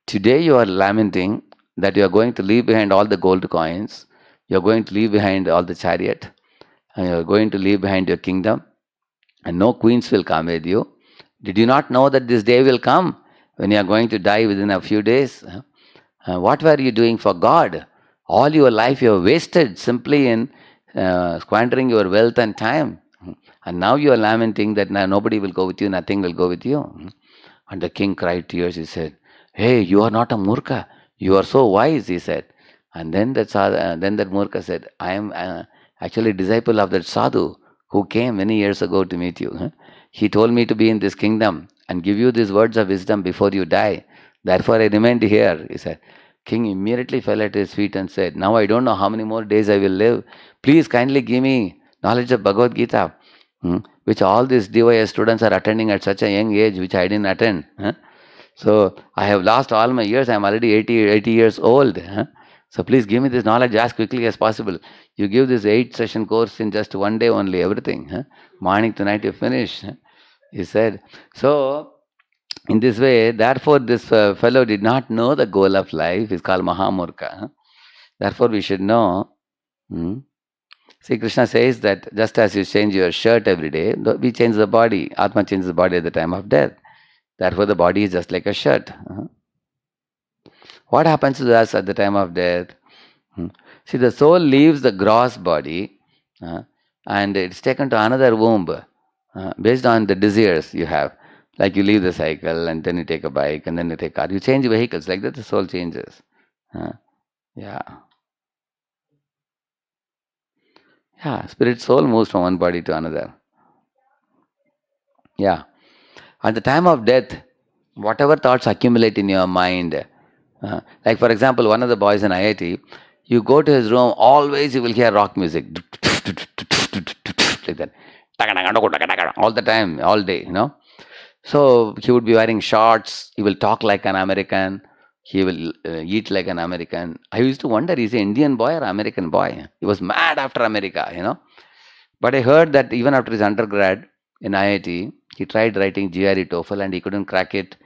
Today you are lamenting that you are going to leave behind all the gold coins, you are going to leave behind all the chariot, and you are going to leave behind your kingdom, and no queens will come with you. Did you not know that this day will come when you are going to die within a few days? What were you doing for God? All your life you have wasted simply in squandering your wealth and time. And now you are lamenting that nobody will go with you, nothing will go with you. And the king cried tears. He said, hey, you are not a Murka. You are so wise, he said. And then that Murka said, I am actually a disciple of that sadhu who came many years ago to meet you. He told me to be in this kingdom and give you these words of wisdom before you die. Therefore I remained here, he said. King immediately fell at his feet and said, now I don't know how many more days I will live. Please kindly give me knowledge of Bhagavad Gita, which all these DYS students are attending at such a young age, which I didn't attend. So I have lost all my years. I am already 80 years old. So please give me this knowledge as quickly as possible. You give this 8-session course in just one day only, everything. Morning to night you finish. He said. So in this way, therefore this fellow did not know the goal of life. It's called Mahamurka. Therefore we should know. See, Krishna says that just as you change your shirt every day, we change the body. Atma changes the body at the time of death. Therefore the body is just like a shirt. What happens to us at the time of death? See, the soul leaves the gross body and it's taken to another womb based on the desires you have. Like you leave the cycle and then you take a bike and then you take a car. You change vehicles, like that the soul changes. Yeah, spirit soul moves from one body to another. Yeah. At the time of death, whatever thoughts accumulate in your mind, like for example, one of the boys in IIT, you go to his room, always you will hear rock music. Like that. All the time, all day, So he would be wearing shorts, he will talk like an American, he will eat like an American. I used to wonder, is he an Indian boy or American boy? He was mad after America, But I heard that even after his undergrad in IIT, he tried writing GRE TOEFL and he couldn't crack it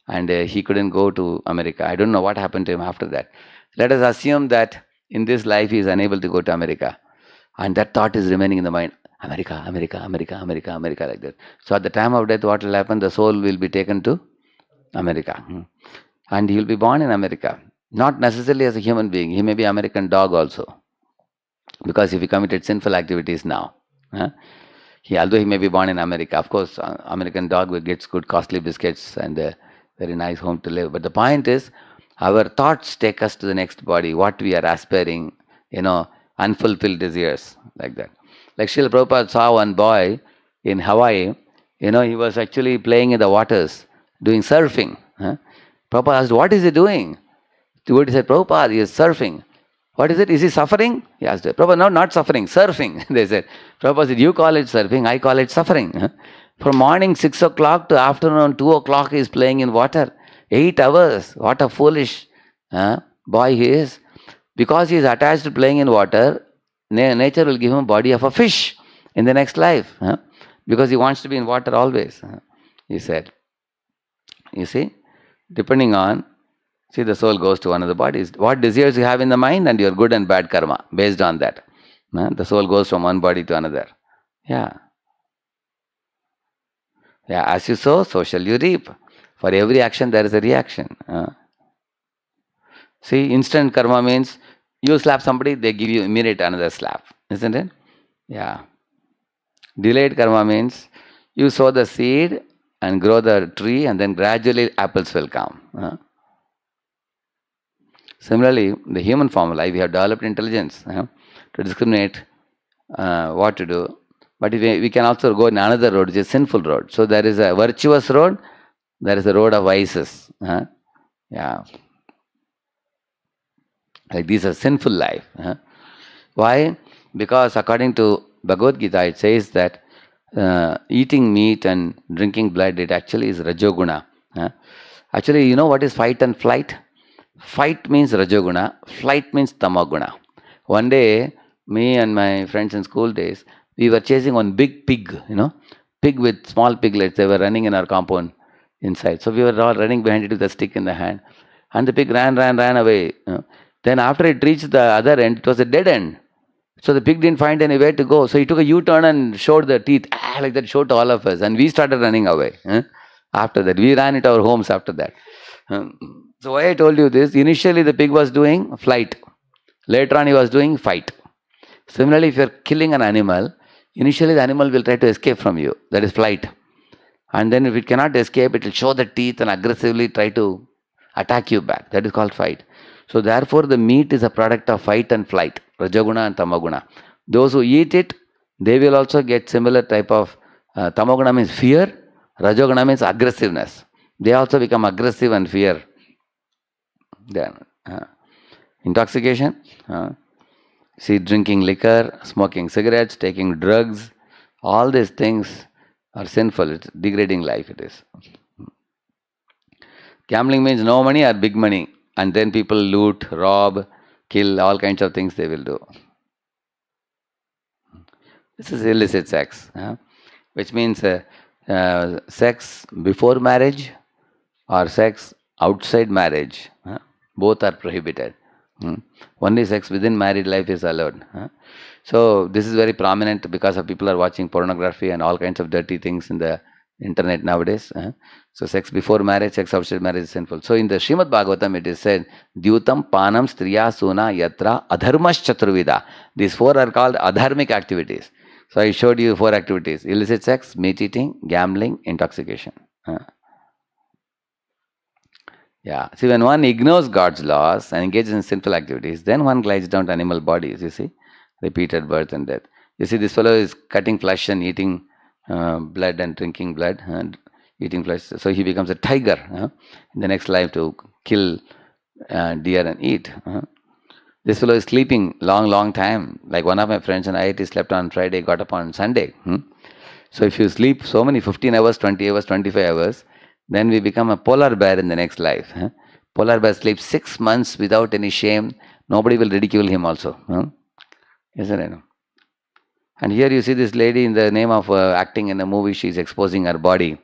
and he couldn't go to America. I don't know what happened to him after that. Let us assume that in this life he is unable to go to America. And that thought is remaining in the mind. America, America, America, America, America, like that. So at the time of death, what will happen? The soul will be taken to America. And he will be born in America. Not necessarily as a human being. He may be American dog also. Because if he committed sinful activities now. Although he may be born in America, of course, American dog gets good costly biscuits and a very nice home to live. But the point is, our thoughts take us to the next body, what we are aspiring, unfulfilled desires, like that. Like Srila Prabhupada saw one boy in Hawaii, he was actually playing in the waters, doing surfing. Prabhupada asked, what is he doing? The devotee said, Prabhupada, he is surfing. What is it? Is he suffering? He asked, Prabhupada, no, not suffering, surfing. They said, Prabhupada said, you call it surfing, I call it suffering. From morning 6 o'clock to afternoon 2 o'clock he is playing in water. 8 hours. What a foolish boy he is. Because he is attached to playing in water, nature will give him a body of a fish in the next life. Because he wants to be in water always. He said. You see, depending on, the soul goes to another body. What desires you have in the mind and your good and bad karma, based on that. The soul goes from one body to another. Yeah, as you sow, so shall you reap. For every action there is a reaction. See, instant karma means you slap somebody, they give you immediate another slap, isn't it? Yeah. Delayed karma means you sow the seed and grow the tree, and then gradually apples will come. Similarly, the human form of life, we have developed intelligence to discriminate what to do. But we can also go in another road, which is sinful road. So there is a virtuous road, there is a road of vices. Yeah. Like this is a sinful life. Why? Because according to Bhagavad Gita, it says that eating meat and drinking blood, it actually is Rajoguna. Actually, you know what is fight and flight? Fight means Rajoguna, flight means Tamoguna. One day, me and my friends in school days, we were chasing one big pig, pig with small piglets. They were running in our compound inside. So we were all running behind it with a stick in the hand. And the pig ran away. Then after it reached the other end, it was a dead end. So the pig didn't find anywhere to go. So he took a U-turn and showed the teeth, like that, showed to all of us. And we started running away. After that, we ran into our homes after that. So why I told you this, initially the pig was doing flight. Later on he was doing fight. Similarly, if you are killing an animal, initially the animal will try to escape from you. That is flight. And then if it cannot escape, it will show the teeth and aggressively try to attack you back. That is called fight. So therefore the meat is a product of fight and flight, Rajoguna and Tamoguna. Those who eat it, they will also get similar type of, Tamoguna means fear, Rajoguna means aggressiveness. They also become aggressive and fear. Then, intoxication, see, drinking liquor, smoking cigarettes, taking drugs, all these things are sinful. It's degrading life, it is. Gambling means no money or big money. And then people loot, rob, kill, all kinds of things they will do. This is illicit sex, which means sex before marriage or sex outside marriage. Both are prohibited. Only sex within married life is allowed. So this is very prominent because of people are watching pornography and all kinds of dirty things in the internet nowadays. So sex before marriage, sex outside marriage is sinful. So in the Srimad Bhagavatam it is said, Dyutam Panam Striya Suna Yatra Adharmas Chaturvida. These four are called adharmic activities. So I showed you 4 activities: illicit sex, meat eating, gambling, intoxication. Yeah. See, when one ignores God's laws and engages in sinful activities, then one glides down to animal bodies, you see, repeated birth and death. You see, this fellow is cutting flesh and eating blood and drinking blood and eating flesh. So he becomes a tiger in the next life to kill deer and eat. This fellow is sleeping long time. Like one of my friends in IIT slept on Friday, got up on Sunday. So if you sleep so many 15 hours, 20 hours, 25 hours, then we become a polar bear in the next life. Polar bear sleeps 6 months without any shame. Nobody will ridicule him also. Isn't it? And here you see this lady, in the name of acting in a movie, she is exposing her body.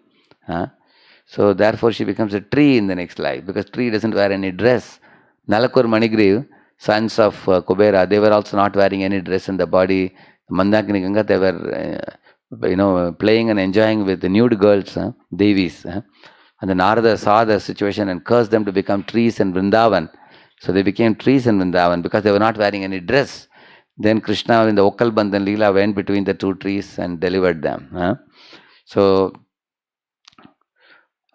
So therefore she becomes a tree in the next life, because tree doesn't wear any dress. Nalakur Manigriv, sons of Kubera, they were also not wearing any dress in the body. Mandakini Ganga, they were playing and enjoying with the nude girls, Devis. And then Narada saw the situation and cursed them to become trees in Vrindavan. So they became trees in Vrindavan because they were not wearing any dress. Then Krishna in the Okkal Bandhan Leela went between the 2 trees and delivered them. So,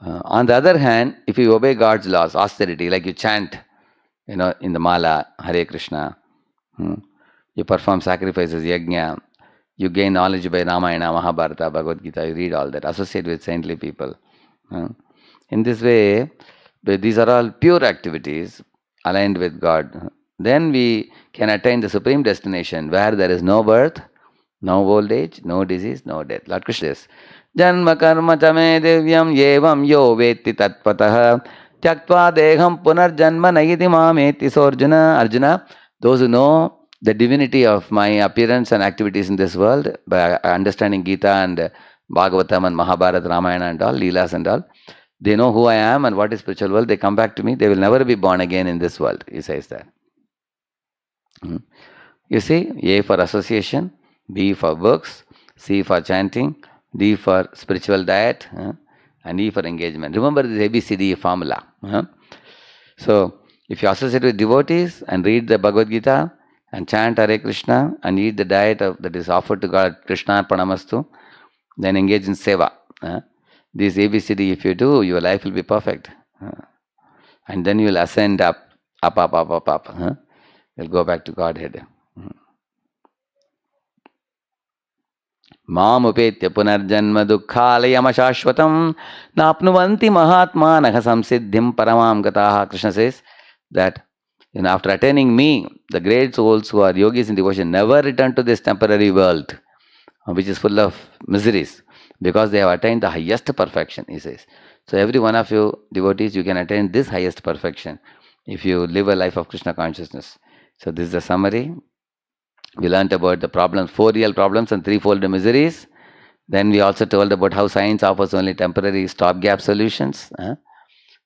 on the other hand, if you obey God's laws, austerity, like you chant, in the Mala, Hare Krishna, you perform sacrifices, yajna, you gain knowledge by Ramayana, Mahabharata, Bhagavad Gita, you read all that, associate with saintly people. In this way, these are all pure activities aligned with God. Then we can attain the supreme destination where there is no birth, no old age, no disease, no death. Lord Krishna says, Janma karma chame devyam yevam yo veti tatpataha tyaktva deham punar janma nayiti mameti. So Arjuna, those who know the divinity of my appearance and activities in this world by understanding Gita and Bhagavatam and Mahabharata, Ramayana and all, Leelas and all, they know who I am and what is spiritual world. They come back to me. They will never be born again in this world. He says that. You see, A for association, B for books, C for chanting, D for spiritual diet, and E for engagement. Remember this ABCD formula. So, If you associate with devotees and read the Bhagavad Gita and chant Hare Krishna and eat the diet that is offered to God, Krishna Pranamastu, then engage in seva. This ABCD, if you do, your life will be perfect. And then you will ascend up. You'll go back to Godhead. Mamupetya punarjanma dukkhalayam ashashvatam napnuvanti mahatmanaha samsiddhim paramam gataha. Krishna says that after attaining me, the great souls who are yogis in devotion never return to this temporary world, which is full of miseries, because they have attained the highest perfection, he says. So every one of you devotees, you can attain this highest perfection if you live a life of Krishna consciousness. So this is the summary. We learnt about the problems, 4 real problems and 3-fold miseries. Then we also told about how science offers only temporary stopgap solutions,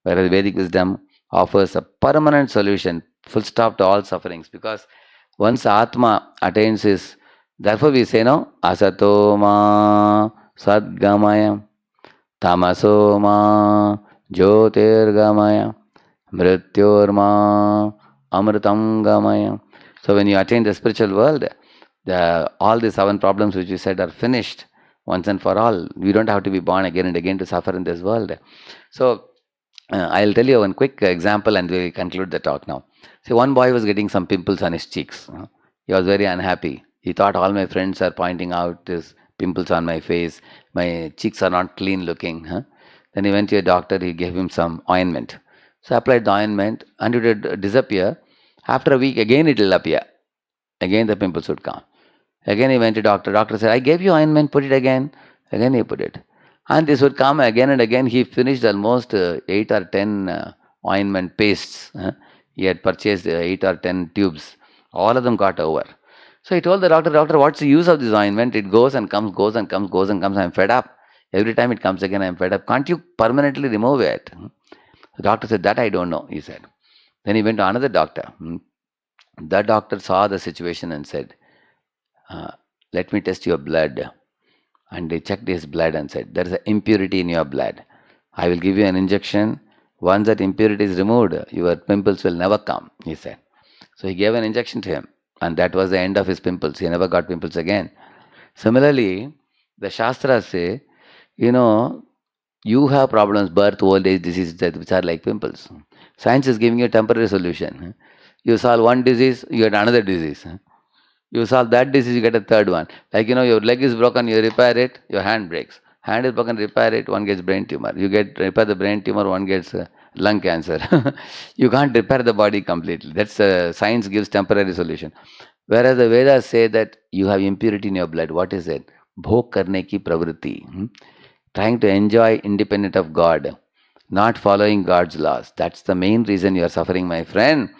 whereas Vedic wisdom offers a permanent solution, full stop to all sufferings. Because once Atma attains his, therefore we say, no, asato ma sadgamaya, tamaso ma jyotirgamaya, mrityorma amritam gamaya. So when you attain the spiritual world, all the 7 problems which you said are finished once and for all. You don't have to be born again and again to suffer in this world. So I'll tell you one quick example and we'll conclude the talk now. See, one boy was getting some pimples on his cheeks. He was very unhappy. He thought all my friends are pointing out these pimples on my face. My cheeks are not clean looking. Then he went to a doctor. He gave him some ointment. So I applied the ointment and it would disappear. After a week, again it will appear. Again the pimples would come. Again he went to doctor. Doctor said, I gave you ointment, put it again. Again he put it. And this would come again and again. He finished almost 8 or 10 ointment pastes. He had purchased 8 or 10 tubes. All of them got over. So he told the doctor, doctor, what's the use of this ointment? It goes and comes, goes and comes, goes and comes. I'm fed up. Every time it comes again, I'm fed up. Can't you permanently remove it? The doctor said, that I don't know, he said. Then he went to another doctor. That doctor saw the situation and said, let me test your blood. And they checked his blood and said, there is an impurity in your blood. I will give you an injection. Once that impurity is removed, your pimples will never come, he said. So he gave an injection to him. And that was the end of his pimples. He never got pimples again. Similarly, the Shastras say, you have problems, birth, old age, diseases, which are like pimples. Science is giving you a temporary solution. You solve one disease, you get another disease. You solve that disease, you get a third one. Like, your leg is broken, you repair it, your hand breaks. Hand is broken, repair it, one gets brain tumor. You repair the brain tumor, one gets lung cancer. You can't repair the body completely. That's science gives temporary solution. Whereas the Vedas say that you have impurity in your blood. What is it? Bhog karne ki pravritti. Trying to enjoy independent of God. Not following God's laws. That's the main reason you are suffering, my friend.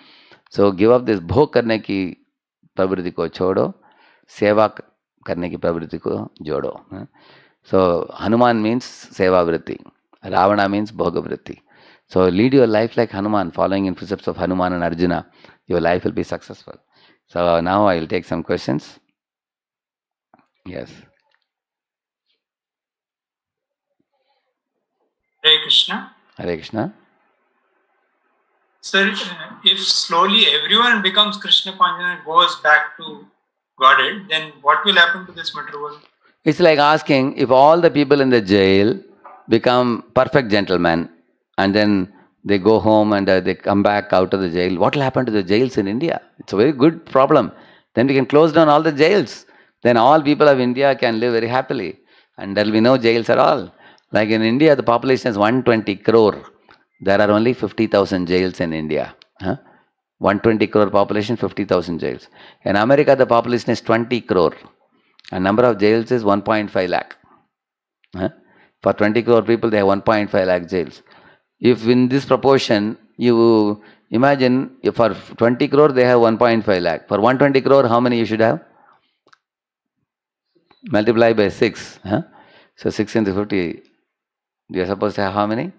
So give up this bhog karne ki pravritti ko chodo. Seva karne ki pravritti ko jodo. So Hanuman means seva vritti. Ravana means bhoga vritti. So lead your life like Hanuman, following in footsteps of Hanuman and Arjuna. Your life will be successful. So now I will take some questions. Yes. Hare Krishna. Hare Krishna. Sir, if slowly everyone becomes Krishna conscious and goes back to Godhead, then what will happen to this material world? It's like asking if all the people in the jail become perfect gentlemen and then they go home and they come back out of the jail, what will happen to the jails in India? It's a very good problem. Then we can close down all the jails. Then all people of India can live very happily and there will be no jails at all. Like in India, the population is 120 crore. There are only 50,000 jails in India. 120 crore population, 50,000 jails. In America, the population is 20 crore. And number of jails is 1.5 lakh. For 20 crore people, they have 1.5 lakh jails. If in this proportion, you imagine, if for 20 crore, they have 1.5 lakh. For 120 crore, how many you should have? Multiply by 6. So 6 into 50, you are supposed to have how many?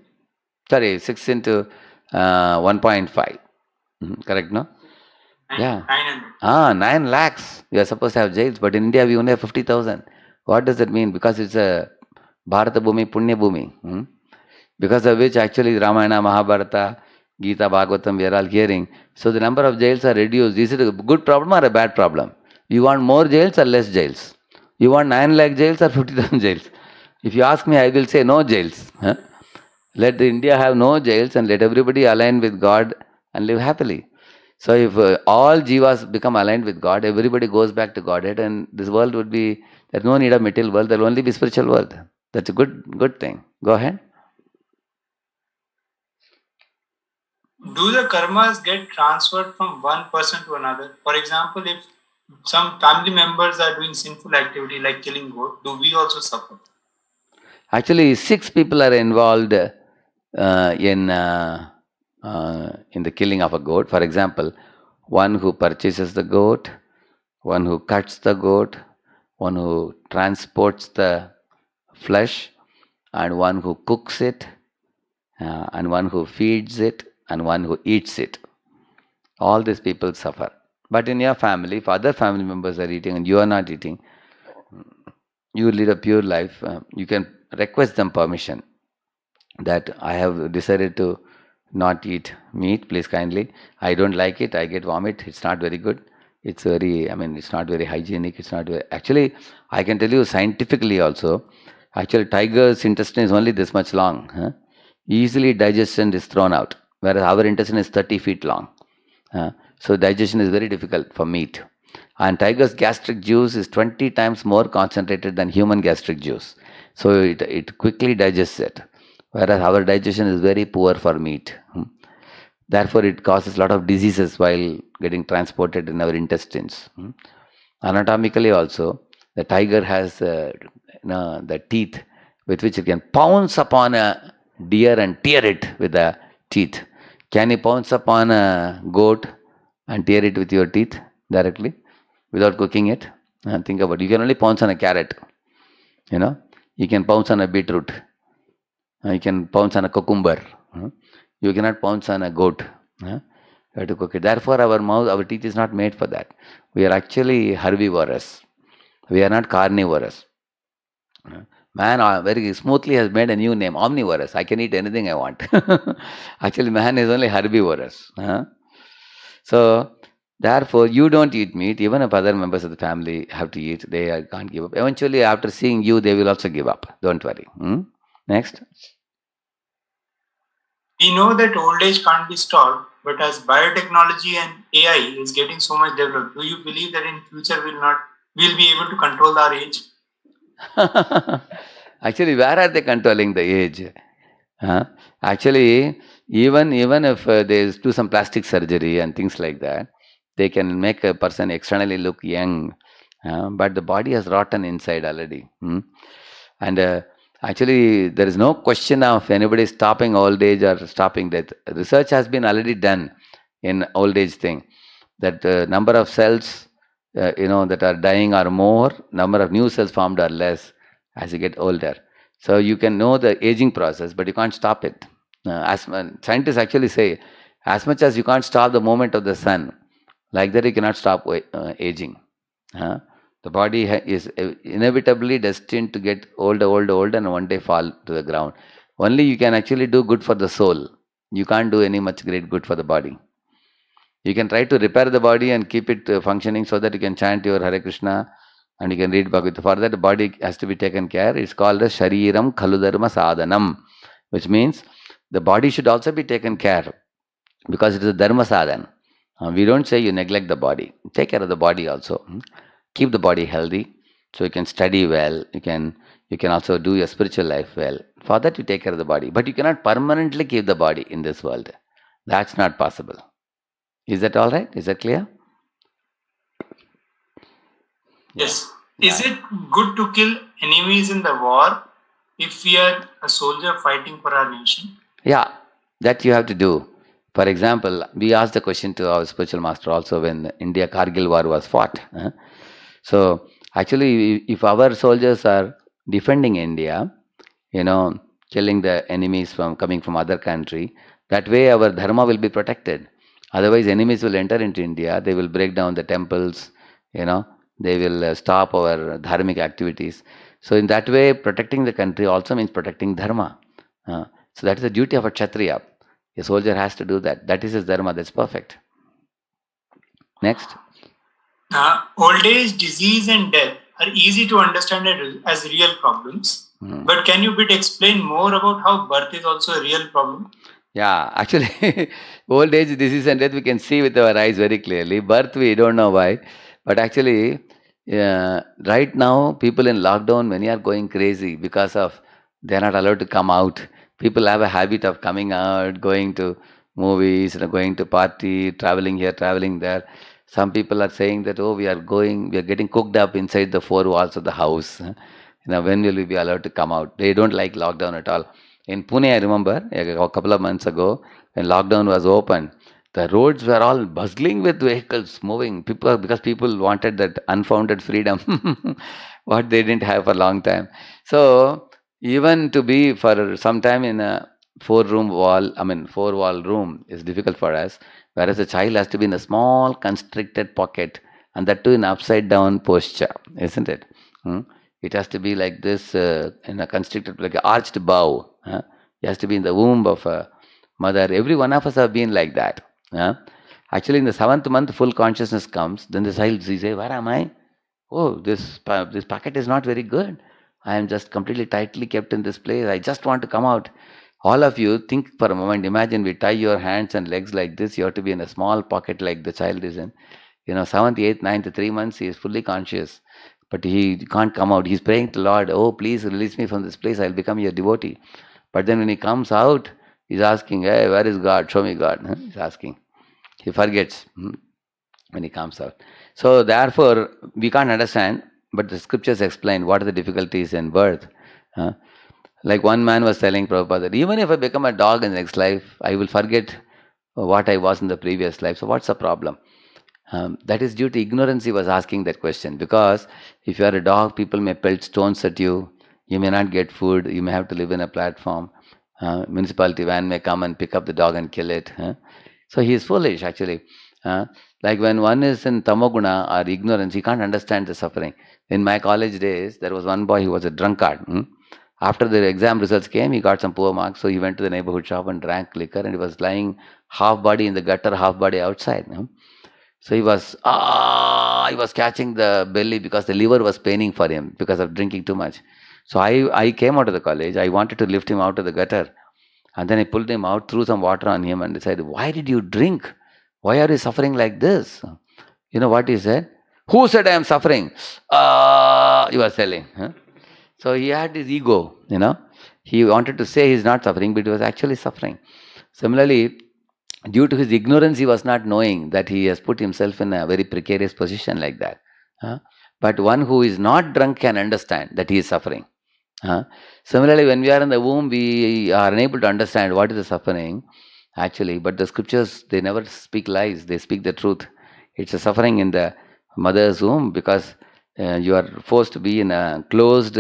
Sorry, 6 into 1.5. Correct, no? Yeah. 900. 9 lakhs. You are supposed to have jails, but in India we only have 50,000. What does that mean? Because it's a Bharata Bhumi, Punya Bhumi. Because of which actually Ramayana, Mahabharata, Gita, Bhagavatam, we are all hearing. So the number of jails are reduced. Is it a good problem or a bad problem? You want more jails or less jails? You want 9 lakh jails or 50,000 jails? If you ask me, I will say no jails. Huh? Let India have no jails and let everybody align with God and live happily. So if all jivas become aligned with God, everybody goes back to Godhead, and this world would be, there's no need of material world, there will only be spiritual world. That's a good thing. Go ahead. Do the karmas get transferred from one person to another? For example, if some family members are doing sinful activity like killing goat, do we also suffer? Actually, 6 people are involved in the killing of a goat. For example, one who purchases the goat, one who cuts the goat, one who transports the flesh, and one who cooks it, and one who feeds it, and one who eats it. All these people suffer. But in your family, if other family members are eating and you are not eating, you lead a pure life, you can request them permission that I have decided to not eat meat, please kindly. I don't like it, I get vomit, it's not very good. It's very, it's not very hygienic, it's not very, actually, I can tell you scientifically also, actually tiger's intestine is only this much long. Easily digestion is thrown out, whereas our intestine is 30 feet long. So digestion is very difficult for meat. And tiger's gastric juice is 20 times more concentrated than human gastric juice. So it quickly digests it. Whereas our digestion is very poor for meat. Therefore, it causes a lot of diseases while getting transported in our intestines. Anatomically also, the tiger has the teeth with which it can pounce upon a deer and tear it with the teeth. Can you pounce upon a goat and tear it with your teeth directly without cooking it? Think about it. You can only pounce on a carrot. You can pounce on a beetroot. You can pounce on a cucumber. You cannot pounce on a goat. You have to cook it. Therefore, our teeth is not made for that. We are actually herbivorous. We are not carnivorous. Man very smoothly has made a new name, omnivorous. I can eat anything I want. Actually, man is only herbivorous. So, therefore, you don't eat meat. Even if other members of the family have to eat, they can't give up. Eventually, after seeing you, they will also give up. Don't worry. Next. We know that old age can't be stopped, but as biotechnology and AI is getting so much developed, do you believe that in future we'll be able to control our age? Actually, where are they controlling the age? Actually, even if they do some plastic surgery and things like that, they can make a person externally look young, but the body has rotten inside already. And actually, there is no question of anybody stopping old age or stopping death. Research has been already done in old age thing, that number of cells that are dying are more, number of new cells formed are less as you get older. So you can know the aging process, but you can't stop it. As scientists actually say, as much as you can't stop the movement of the sun, like that you cannot stop aging. The body is inevitably destined to get older, and one day fall to the ground. Only you can actually do good for the soul. You can't do any much great good for the body. You can try to repair the body and keep it functioning so that you can chant your Hare Krishna and you can read Bhagavad Gita. For that, the body has to be taken care. It's called as Shariram Khaludharma Sadhanam, which means the body should also be taken care because it is a Dharma Sadhan. We don't say you neglect the body. Take care of the body also. Keep the body healthy so you can study well. You can also do your spiritual life well. For that, you take care of the body. But you cannot permanently keep the body in this world. That's not possible. Is that all right? Is that clear? Yes. Is it good to kill enemies in the war if we are a soldier fighting for our nation? Yeah, that you have to do. For example, we asked the question to our spiritual master also when India Kargil war was fought. So actually, if our soldiers are defending India, killing the enemies coming from other country, that way our dharma will be protected. Otherwise, enemies will enter into India. They will break down the temples. They will stop our dharmic activities. So in that way, protecting the country also means protecting dharma. So that is the duty of a Kshatriya. A soldier has to do that. That is his dharma. That's perfect. Next. Old age, disease, and death are easy to understand as real problems. But can you explain more about how birth is also a real problem? Yeah, actually, old age, disease, and death we can see with our eyes very clearly. Birth, we don't know why. But actually, right now, people in lockdown, many are going crazy because of they are not allowed to come out. People have a habit of coming out, going to movies, going to party, traveling here, traveling there. Some people are saying that, oh, we are getting cooked up inside the four walls of the house. When will we be allowed to come out? They don't like lockdown at all. In Pune, I remember a couple of months ago, when lockdown was open, the roads were all bustling with vehicles moving. Because people wanted that unfounded freedom, what they didn't have for a long time. So even to be for some time in a four-wall room is difficult for us. Whereas a child has to be in a small constricted pocket, and that too in upside down posture, isn't it? It has to be like this in a constricted, like an arched bow. It has to be in the womb of a mother. Every one of us have been like that. Actually, in the 7th month, full consciousness comes. Then the child says, "Where am I? Oh, this packet is not very good. I am just completely tightly kept in this place. I just want to come out." All of you think for a moment. Imagine we tie your hands and legs like this. You have to be in a small pocket like the child is in. 7th, 8th, 9th, 3 months, he is fully conscious. But he can't come out. He's praying to Lord, "Oh, please release me from this place. I'll become your devotee." But then when he comes out, he's asking, "Hey, where is God? Show me God." He's asking. He forgets when he comes out. So therefore, we can't understand, but the scriptures explain what are the difficulties in birth. Like one man was telling Prabhupada that even if I become a dog in the next life, I will forget what I was in the previous life. So what's the problem? That is due to ignorance he was asking that question. Because if you are a dog, people may pelt stones at you. You may not get food. You may have to live in a platform. Municipality van may come and pick up the dog and kill it. So he is foolish actually. Like when one is in tamoguna or ignorance, he can't understand the suffering. In my college days, there was one boy who was a drunkard. After the exam results came, he got some poor marks, so he went to the neighborhood shop and drank liquor, and he was lying half body in the gutter, half body outside. So he was catching the belly because the liver was paining for him because of drinking too much. So I came out of the college. I wanted to lift him out of the gutter. And then I pulled him out, threw some water on him and said, "Why did you drink? Why are you suffering like this?" You know what he said? "Who said I am suffering?" He was telling. So he had his ego, He wanted to say he's not suffering, but he was actually suffering. Similarly, due to his ignorance, he was not knowing that he has put himself in a very precarious position like that. But one who is not drunk can understand that he is suffering. Similarly, when we are in the womb, we are unable to understand what is the suffering, actually. But the scriptures, they never speak lies, they speak the truth. It's a suffering in the mother's womb because you are forced to be in a closed,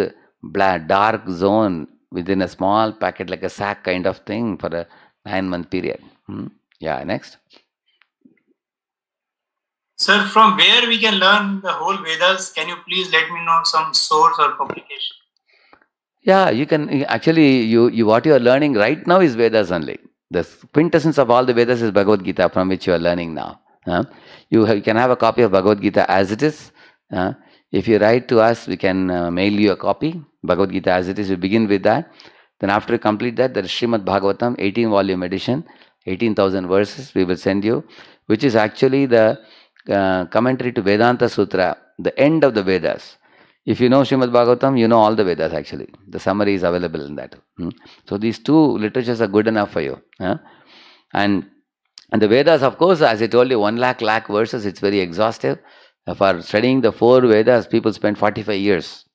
dark zone within a small packet, like a sack kind of thing for a 9-month period. Yeah, next. Sir, from where we can learn the whole Vedas? Can you please let me know some source or publication? Yeah, you can actually, you what you are learning right now is Vedas only. The quintessence of all the Vedas is Bhagavad Gita, from which you are learning now. You can have a copy of Bhagavad Gita as it is. If you write to us, we can mail you a copy, Bhagavad Gita as it is. You begin with that. Then after you complete that, there is Srimad Bhagavatam, 18-volume edition, 18,000 verses we will send you, which is actually the commentary to Vedanta Sutra, the end of the Vedas. If you know Srimad Bhagavatam, you know all the Vedas actually. The summary is available in that. So these two literatures are good enough for you. And the Vedas, of course, as I told you, 1 lakh verses, it's very exhaustive. For studying the 4 Vedas, people spend 45 years.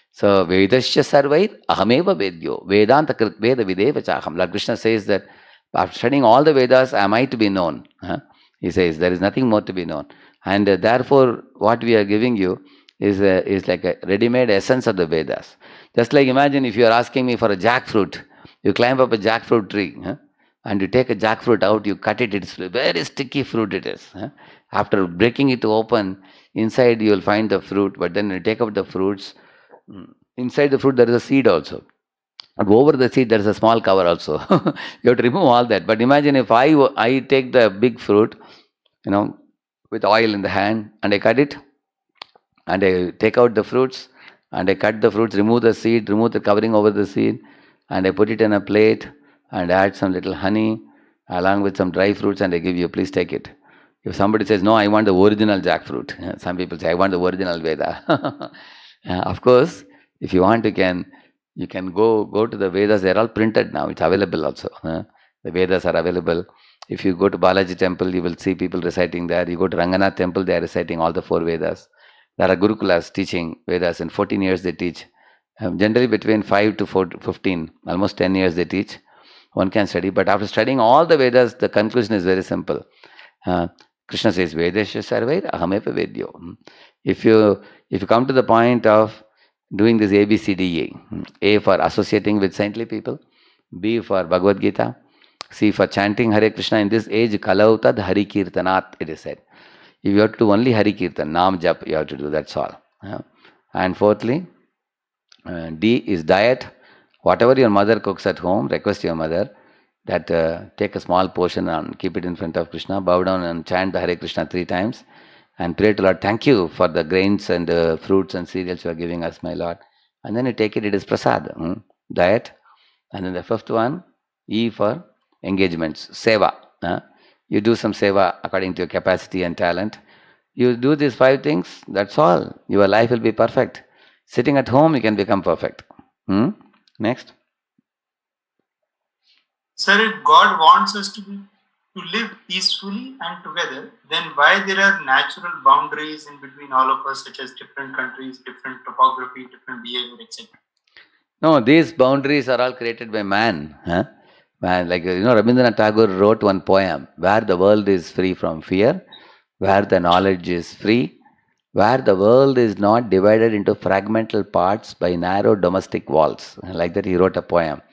So, Vedasya sarvair ahameva vedyo, Vedanta krit veda videva chaham. Lord Krishna says that after studying all the Vedas, am I to be known? He says there is nothing more to be known. And therefore, what we are giving you is like a ready-made essence of the Vedas. Just like imagine if you are asking me for a jackfruit, you climb up a jackfruit tree, and you take a jackfruit out, you cut it, it's a very sticky fruit it is. After breaking it open, inside you will find the fruit, but then you take out the fruits, inside the fruit there is a seed also. And over the seed, there is a small cover also. You have to remove all that. But imagine if I take the big fruit, with oil in the hand, and I cut it, and I take out the fruits, and I cut the fruits, remove the seed, remove the covering over the seed, and I put it in a plate, and add some little honey, along with some dry fruits, and I give you, please take it. If somebody says, no, I want the original jackfruit. Some people say, I want the original Veda. Of course, if you want, you can go to the Vedas. They're all printed now. It's available also. The Vedas are available. If you go to Balaji temple, you will see people reciting there. You go to Ranganath temple, they are reciting all the 4 Vedas. There are Gurukulas teaching Vedas. In 14 years they teach. Generally between 5 to 15, almost 10 years they teach. One can study. But after studying all the Vedas, the conclusion is very simple. Krishna says, Vedesha sarvair ahamepa vedyo. If you come to the point of doing this ABCDE, A for associating with saintly people, B for Bhagavad Gita, C for chanting Hare Krishna, in this age, Kalautad Hari Kirtanat, it is said. If you have to do only Hari Kirtan, Nam Jap, you have to do, that's all. And fourthly, D is diet. Whatever your mother cooks at home, request your mother that take a small portion and keep it in front of Krishna, bow down and chant the Hare Krishna 3 times, and pray to Lord, thank you for the grains and fruits and cereals you are giving us, my Lord. And then you take it, it is prasad, diet. And then the 5th one, E for engagements, seva. You do some seva according to your capacity and talent. You do these 5 things, that's all. Your life will be perfect. Sitting at home, you can become perfect. Next. Sir, if God wants us to live peacefully and together, then why there are natural boundaries in between all of us, such as different countries, different topography, different behavior, etc.? No, these boundaries are all created by man. Man, like Rabindranath Tagore wrote one poem, where the world is free from fear, where the knowledge is free, where the world is not divided into fragmental parts by narrow domestic walls. Like that he wrote a poem.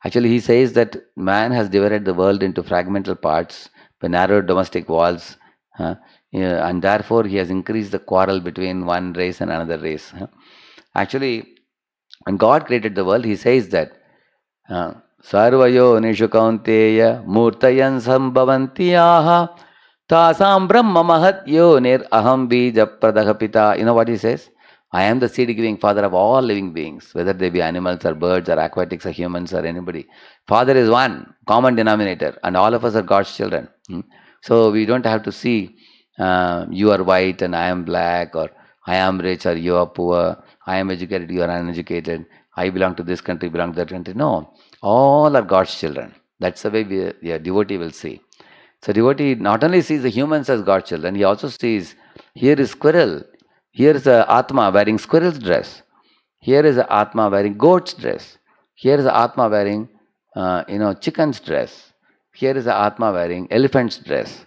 Actually, he says that man has divided the world into fragmental parts by narrow domestic walls, and therefore he has increased the quarrel between one race and another race. Actually, when God created the world, he says that Sarvayo nishu kaunteya murtayan sambhavantiyaha tasam brahma mahatyo nir aham bija pradaha pita. You know what he says? I am the seed-giving father of all living beings, whether they be animals or birds or aquatics or humans or anybody. Father is one, common denominator, and all of us are God's children. So we don't have to see you are white and I am black, or I am rich or you are poor, I am educated, you are uneducated, I belong to this country, belong to that country. No, all are God's children. That's the way the devotee will see. So devotee not only sees the humans as God's children, he also sees, here is squirrel. Here is a Atma wearing squirrel's dress. Here is a Atma wearing goat's dress. Here is a Atma wearing, chicken's dress. Here is a Atma wearing elephant's dress.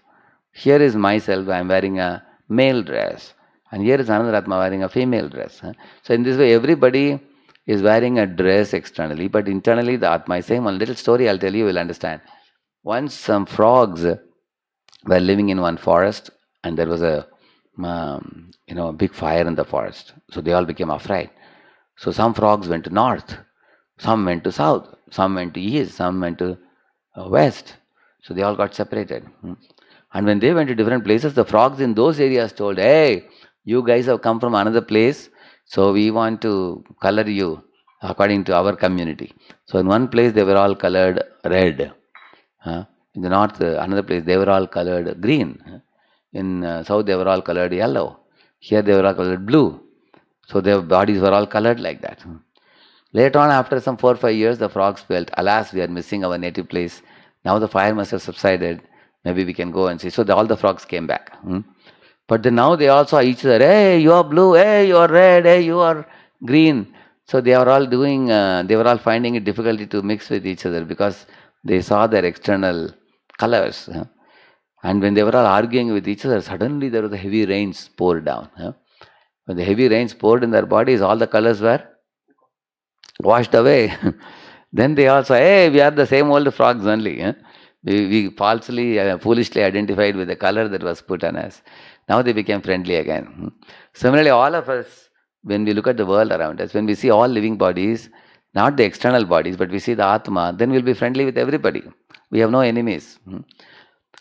Here is myself, I am wearing a male dress. And here is another Atma wearing a female dress. So in this way, everybody is wearing a dress externally, but internally the Atma is saying, one little story I'll tell you, you'll understand. Once some frogs were living in one forest, and there was a big fire in the forest. So they all became afraid. So some frogs went to north, some went to south, some went to east, some went to west. So they all got separated. And when they went to different places, the frogs in those areas told, hey, you guys have come from another place, so we want to color you according to our community. So in one place they were all colored red. In the north, another place, they were all colored green. In south, they were all colored yellow. Here, they were all colored blue. So their bodies were all colored like that. Later on, after some 4 or 5 years, the frogs felt, alas, we are missing our native place. Now the fire must have subsided. Maybe we can go and see. So all the frogs came back. But then now they all saw each other. Hey, you are blue. Hey, you are red. Hey, you are green. So they were all finding it difficulty to mix with each other because they saw their external colors. And when they were all arguing with each other, suddenly there was a heavy rains poured down. When the heavy rains poured in their bodies, all the colors were washed away. Then they all said, hey, we are the same old frogs only. We foolishly identified with the color that was put on us. Now they became friendly again. Similarly, all of us, when we look at the world around us, when we see all living bodies, not the external bodies, but we see the Atma, then we'll be friendly with everybody. We have no enemies.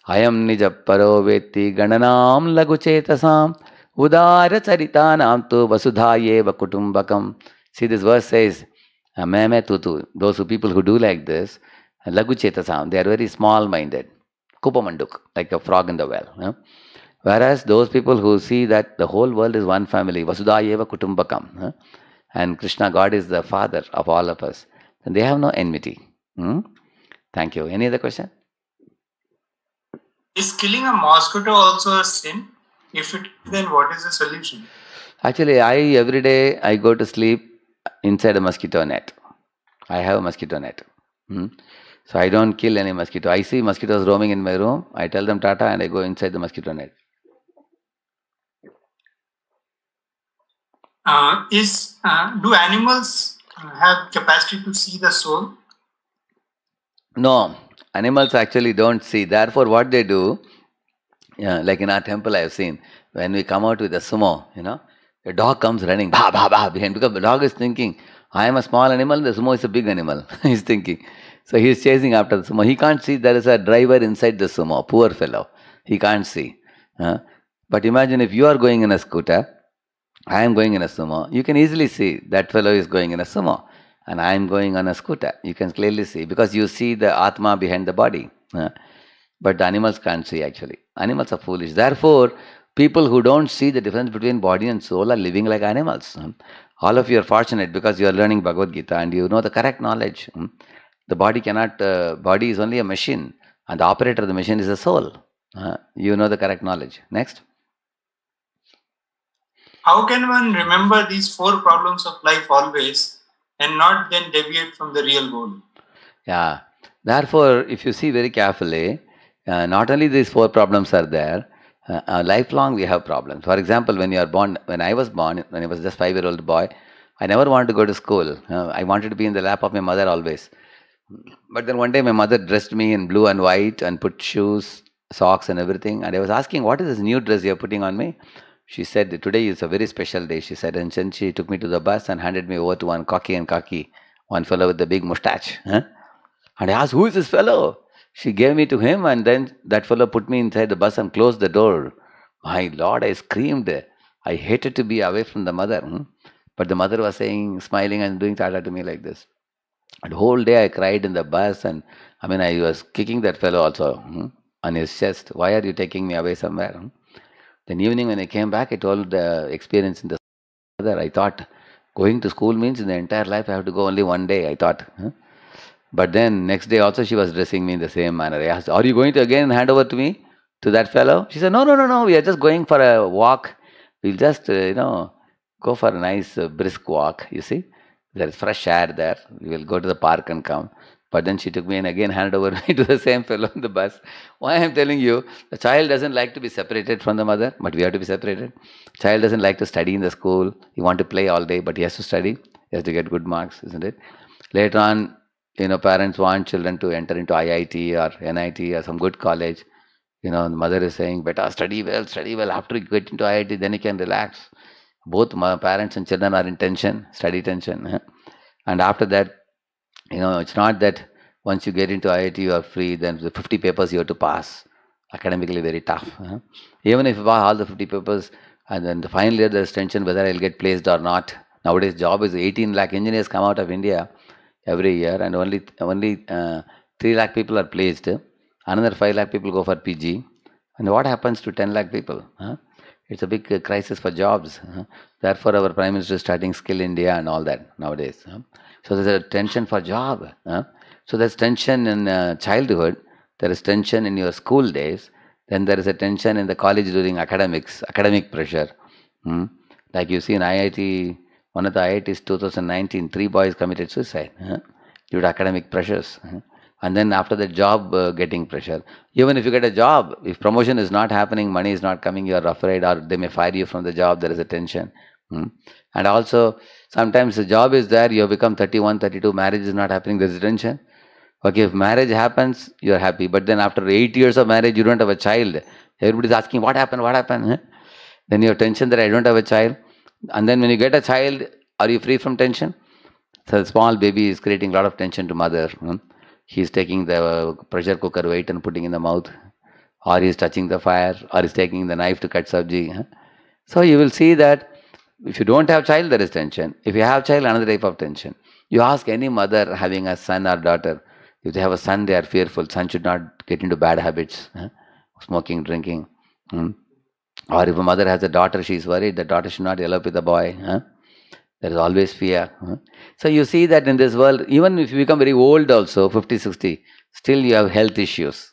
Ayam nija paro veti gananam laguchetasam udara charitanam tu vasudhayeva kutumbakam. See, this verse says, me tutu. Those people who do like this, laguchetasam, they are very small-minded. Kupamanduk, like a frog in the well. Whereas those people who see that the whole world is one family, vasudhayeva kutumbakam, and Krishna, God, is the father of all of us, and they have no enmity. Thank you. Any other question? Is killing a mosquito also a sin? If it is, then what is the solution? Actually, every day I go to sleep inside a mosquito net. I have a mosquito net. So I don't kill any mosquito. I see mosquitoes roaming in my room. I tell them Tata and I go inside the mosquito net. Do animals have capacity to see the soul? No, animals actually don't see. Therefore, what they do, like in our temple I have seen, when we come out with a sumo, a dog comes running, bah, bah, bah, behind, because the dog is thinking, I am a small animal, the sumo is a big animal. He's thinking. So he is chasing after the sumo. He can't see there is a driver inside the sumo. Poor fellow. He can't see. But imagine if you are going in a scooter, I am going in a sumo. You can easily see that fellow is going in a sumo. And I am going on a scooter. You can clearly see because you see the Atma behind the body. But the animals can't see actually. Animals are foolish. Therefore, people who don't see the difference between body and soul are living like animals. All of you are fortunate because you are learning Bhagavad Gita and you know the correct knowledge. The body cannot, body is only a machine and the operator of the machine is the soul. You know the correct knowledge. Next. How can one remember these 4 problems of life always and not then deviate from the real goal? Yeah. Therefore, if you see very carefully, not only these 4 problems are there, lifelong we have problems. For example, when I was born, when I was just 5-year-old boy, I never wanted to go to school. I wanted to be in the lap of my mother always. But then one day my mother dressed me in blue and white and put shoes, socks and everything. And I was asking, what is this new dress you're putting on me? She said, today is a very special day, she said. And then she took me to the bus and handed me over to one cocky, one fellow with the big mustache. And I asked, who is this fellow? She gave me to him and then that fellow put me inside the bus and closed the door. My Lord, I screamed. I hated to be away from the mother. But the mother was saying, smiling and doing tata to me like this. And the whole day I cried in the bus and I was kicking that fellow also on his chest. Why are you taking me away somewhere? Then evening when I came back, I told the experience in the mother. I thought going to school means in the entire life I have to go only one day, I thought. But then next day also she was dressing me in the same manner. I asked, are you going to again hand over to me, to that fellow? She said, no, we are just going for a walk. We'll just, go for a nice brisk walk, you see. There is fresh air there. We will go to the park and come. But then she took me and again handed over me to the same fellow in the bus. Why I am telling you, the child doesn't like to be separated from the mother, but we have to be separated. Child doesn't like to study in the school. He wants to play all day, but he has to study. He has to get good marks, isn't it? Later on, parents want children to enter into IIT or NIT or some good college. The mother is saying, better study well. After you get into IIT, then you can relax. Both parents and children are in tension, study tension. And after that, it's not that once you get into IIT, you are free, then the 50 papers you have to pass. Academically very tough. Even if you pass all the 50 papers, and then the final year there's tension whether I'll get placed or not. Nowadays, job is 18 lakh engineers come out of India every year, and only 3 lakh people are placed. Another 5 lakh people go for PG. And what happens to 10 lakh people? It's a big crisis for jobs. Therefore, our Prime Minister is starting Skill India and all that nowadays. So there's a tension for job. So there's tension in childhood. There is tension in your school days. Then there is a tension in the college during academics, academic pressure. Like you see in IIT, one of the IITs 2019, 3 boys committed suicide due to academic pressures. And then after the job getting pressure. Even if you get a job, if promotion is not happening, money is not coming, you are afraid or they may fire you from the job, there is a tension. And also, sometimes the job is there, you have become 31, 32, marriage is not happening, there is a tension. Okay, if marriage happens, you are happy. But then after 8 years of marriage, you don't have a child. Everybody is asking, what happened? Then you have tension that I don't have a child. And then when you get a child, are you free from tension? So the small baby is creating a lot of tension to mother. He's taking the pressure cooker weight and putting in the mouth, or he's touching the fire, or he's taking the knife to cut sabji. So you will see that if you don't have child, there is tension. If you have child, another type of tension. You ask any mother having a son or daughter, if they have a son, they are fearful. Son should not get into bad habits, smoking, drinking. Or if a mother has a daughter, she is worried the daughter should not elope with a boy. There is always fear. So you see that in this world, even if you become very old also, 50, 60, still you have health issues.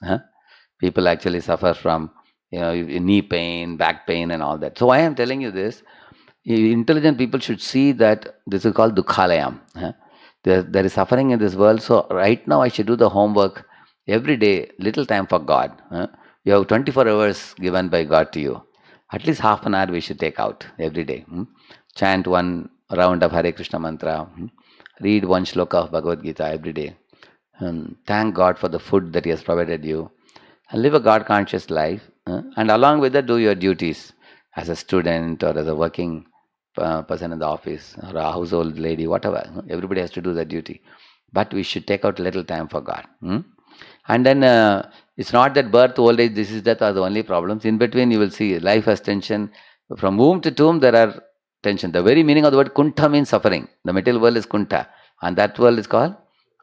People actually suffer from knee pain, back pain and all that. So why I am telling you this, intelligent people should see that this is called Dukhalayam. There is suffering in this world. So right now I should do the homework every day, little time for God. You have 24 hours given by God to you. At least half an hour we should take out every day. Chant one round of Hare Krishna mantra. Read one shloka of Bhagavad Gita every day. Thank God for the food that He has provided you. And live a God-conscious life. And along with that, do your duties as a student or as a working person in the office or a household lady, whatever. Everybody has to do their duty. But we should take out a little time for God. And then it's not that birth, old age, this is that are the only problems. In between, you will see life has tension. From womb to tomb, there are tension. The very meaning of the word kunta means suffering. The material world is kunta. And that world is called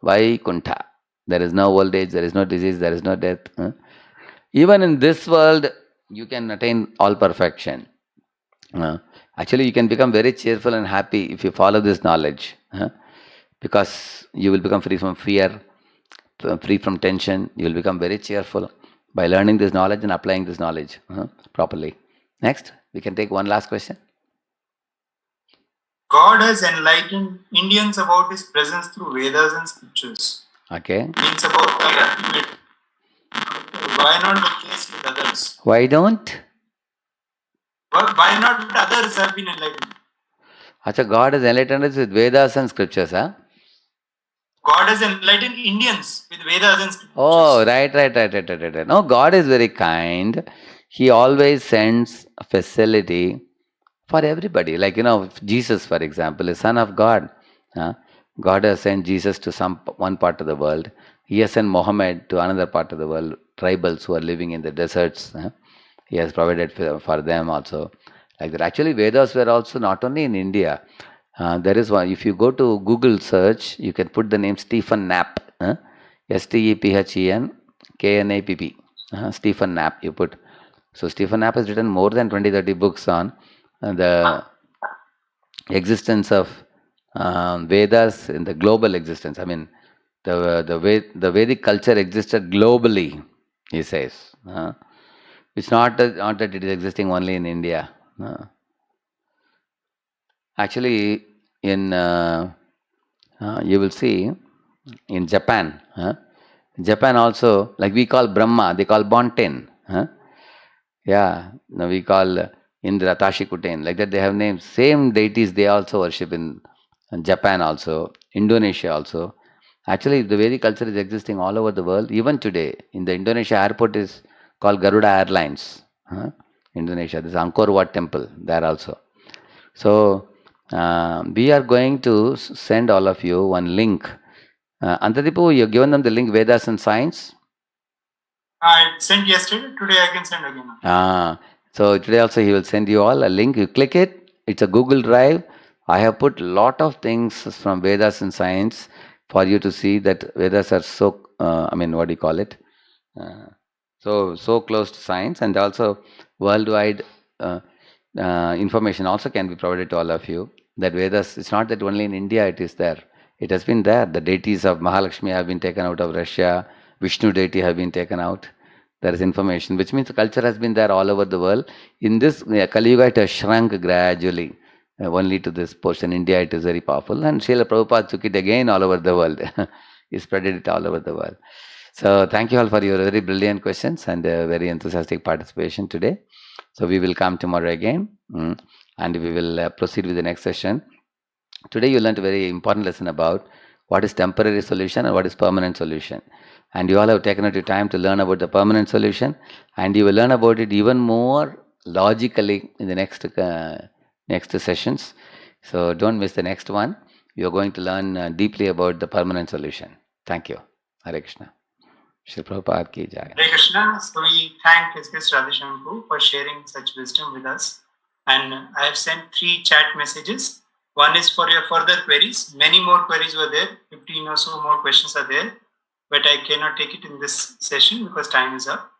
Vaikuntha. There is no old age, there is no disease, there is no death. Even in this world, you can attain all perfection. Actually, you can become very cheerful and happy if you follow this knowledge. Because you will become free from fear, free from tension. You will become very cheerful by learning this knowledge and applying this knowledge properly. Next, we can take one last question. God has enlightened Indians about His presence through Vedas and scriptures. Okay. Means about the ultimate. Why not the case with others? Why don't? Why not others have been enlightened? Achha, God has enlightened us with Vedas and scriptures, huh? God has enlightened Indians with Vedas and scriptures. Oh, right. No, God is very kind. He always sends a facility for everybody. Like, Jesus, for example, is Son of God. God has sent Jesus to one part of the world. He has sent Muhammad to another part of the world, tribals who are living in the deserts. He has provided for them also. Like that. Actually, Vedas were also not only in India. There is one, if you go to Google search, you can put the name Stephen Knapp. Stephen Knapp. Stephen Knapp, you put. So Stephen Knapp has written more than 20-30 books on the existence of Vedas in the global existence. I mean, the Vedic culture existed globally, he says. It's not that it is existing only in India. Actually, in you will see in Japan. Japan also, like we call Brahma, they call Bonten. Yeah, now we call Indra, Tashikuten. Like that, they have names. Same deities they also worship in Japan also, Indonesia also. Actually, the Vedic culture is existing all over the world. Even today, in the Indonesia airport is called Garuda Airlines. Indonesia, this Angkor Wat temple there also. So, we are going to send all of you one link. Antadipu, you have given them the link Vedas and Science? I sent yesterday. Today I can send again. So today also he will send you all a link. You click it. It's a Google Drive. I have put lot of things from Vedas and Science for you to see that Vedas are so, what do you call it? So close to science, and also worldwide information also can be provided to all of you. That Vedas, it's not that only in India it is there. It has been there. The deities of Mahalakshmi have been taken out of Russia. Vishnu deity have been taken out. There is information, which means the culture has been there all over the world. In this Kali Yuga, it has shrunk gradually. Only to this portion, India, it is very powerful. And Srila Prabhupada took it again all over the world. He spread it all over the world. So thank you all for your very brilliant questions and very enthusiastic participation today. So we will come tomorrow again and we will proceed with the next session. Today you learned a very important lesson about what is temporary solution and what is permanent solution. And you all have taken out your time to learn about the permanent solution, and you will learn about it even more logically in the next sessions. So don't miss the next one. you're going to learn deeply about the permanent solution. Thank you. Hare Krishna. Shri Prabhupada ki jai. Hare Krishna. So we thank His Grace Radha Shankhu for sharing such wisdom with us. And I have sent 3 chat messages. One is for your further queries. Many more queries were there. 15 or so more questions are there. But I cannot take it in this session because time is up.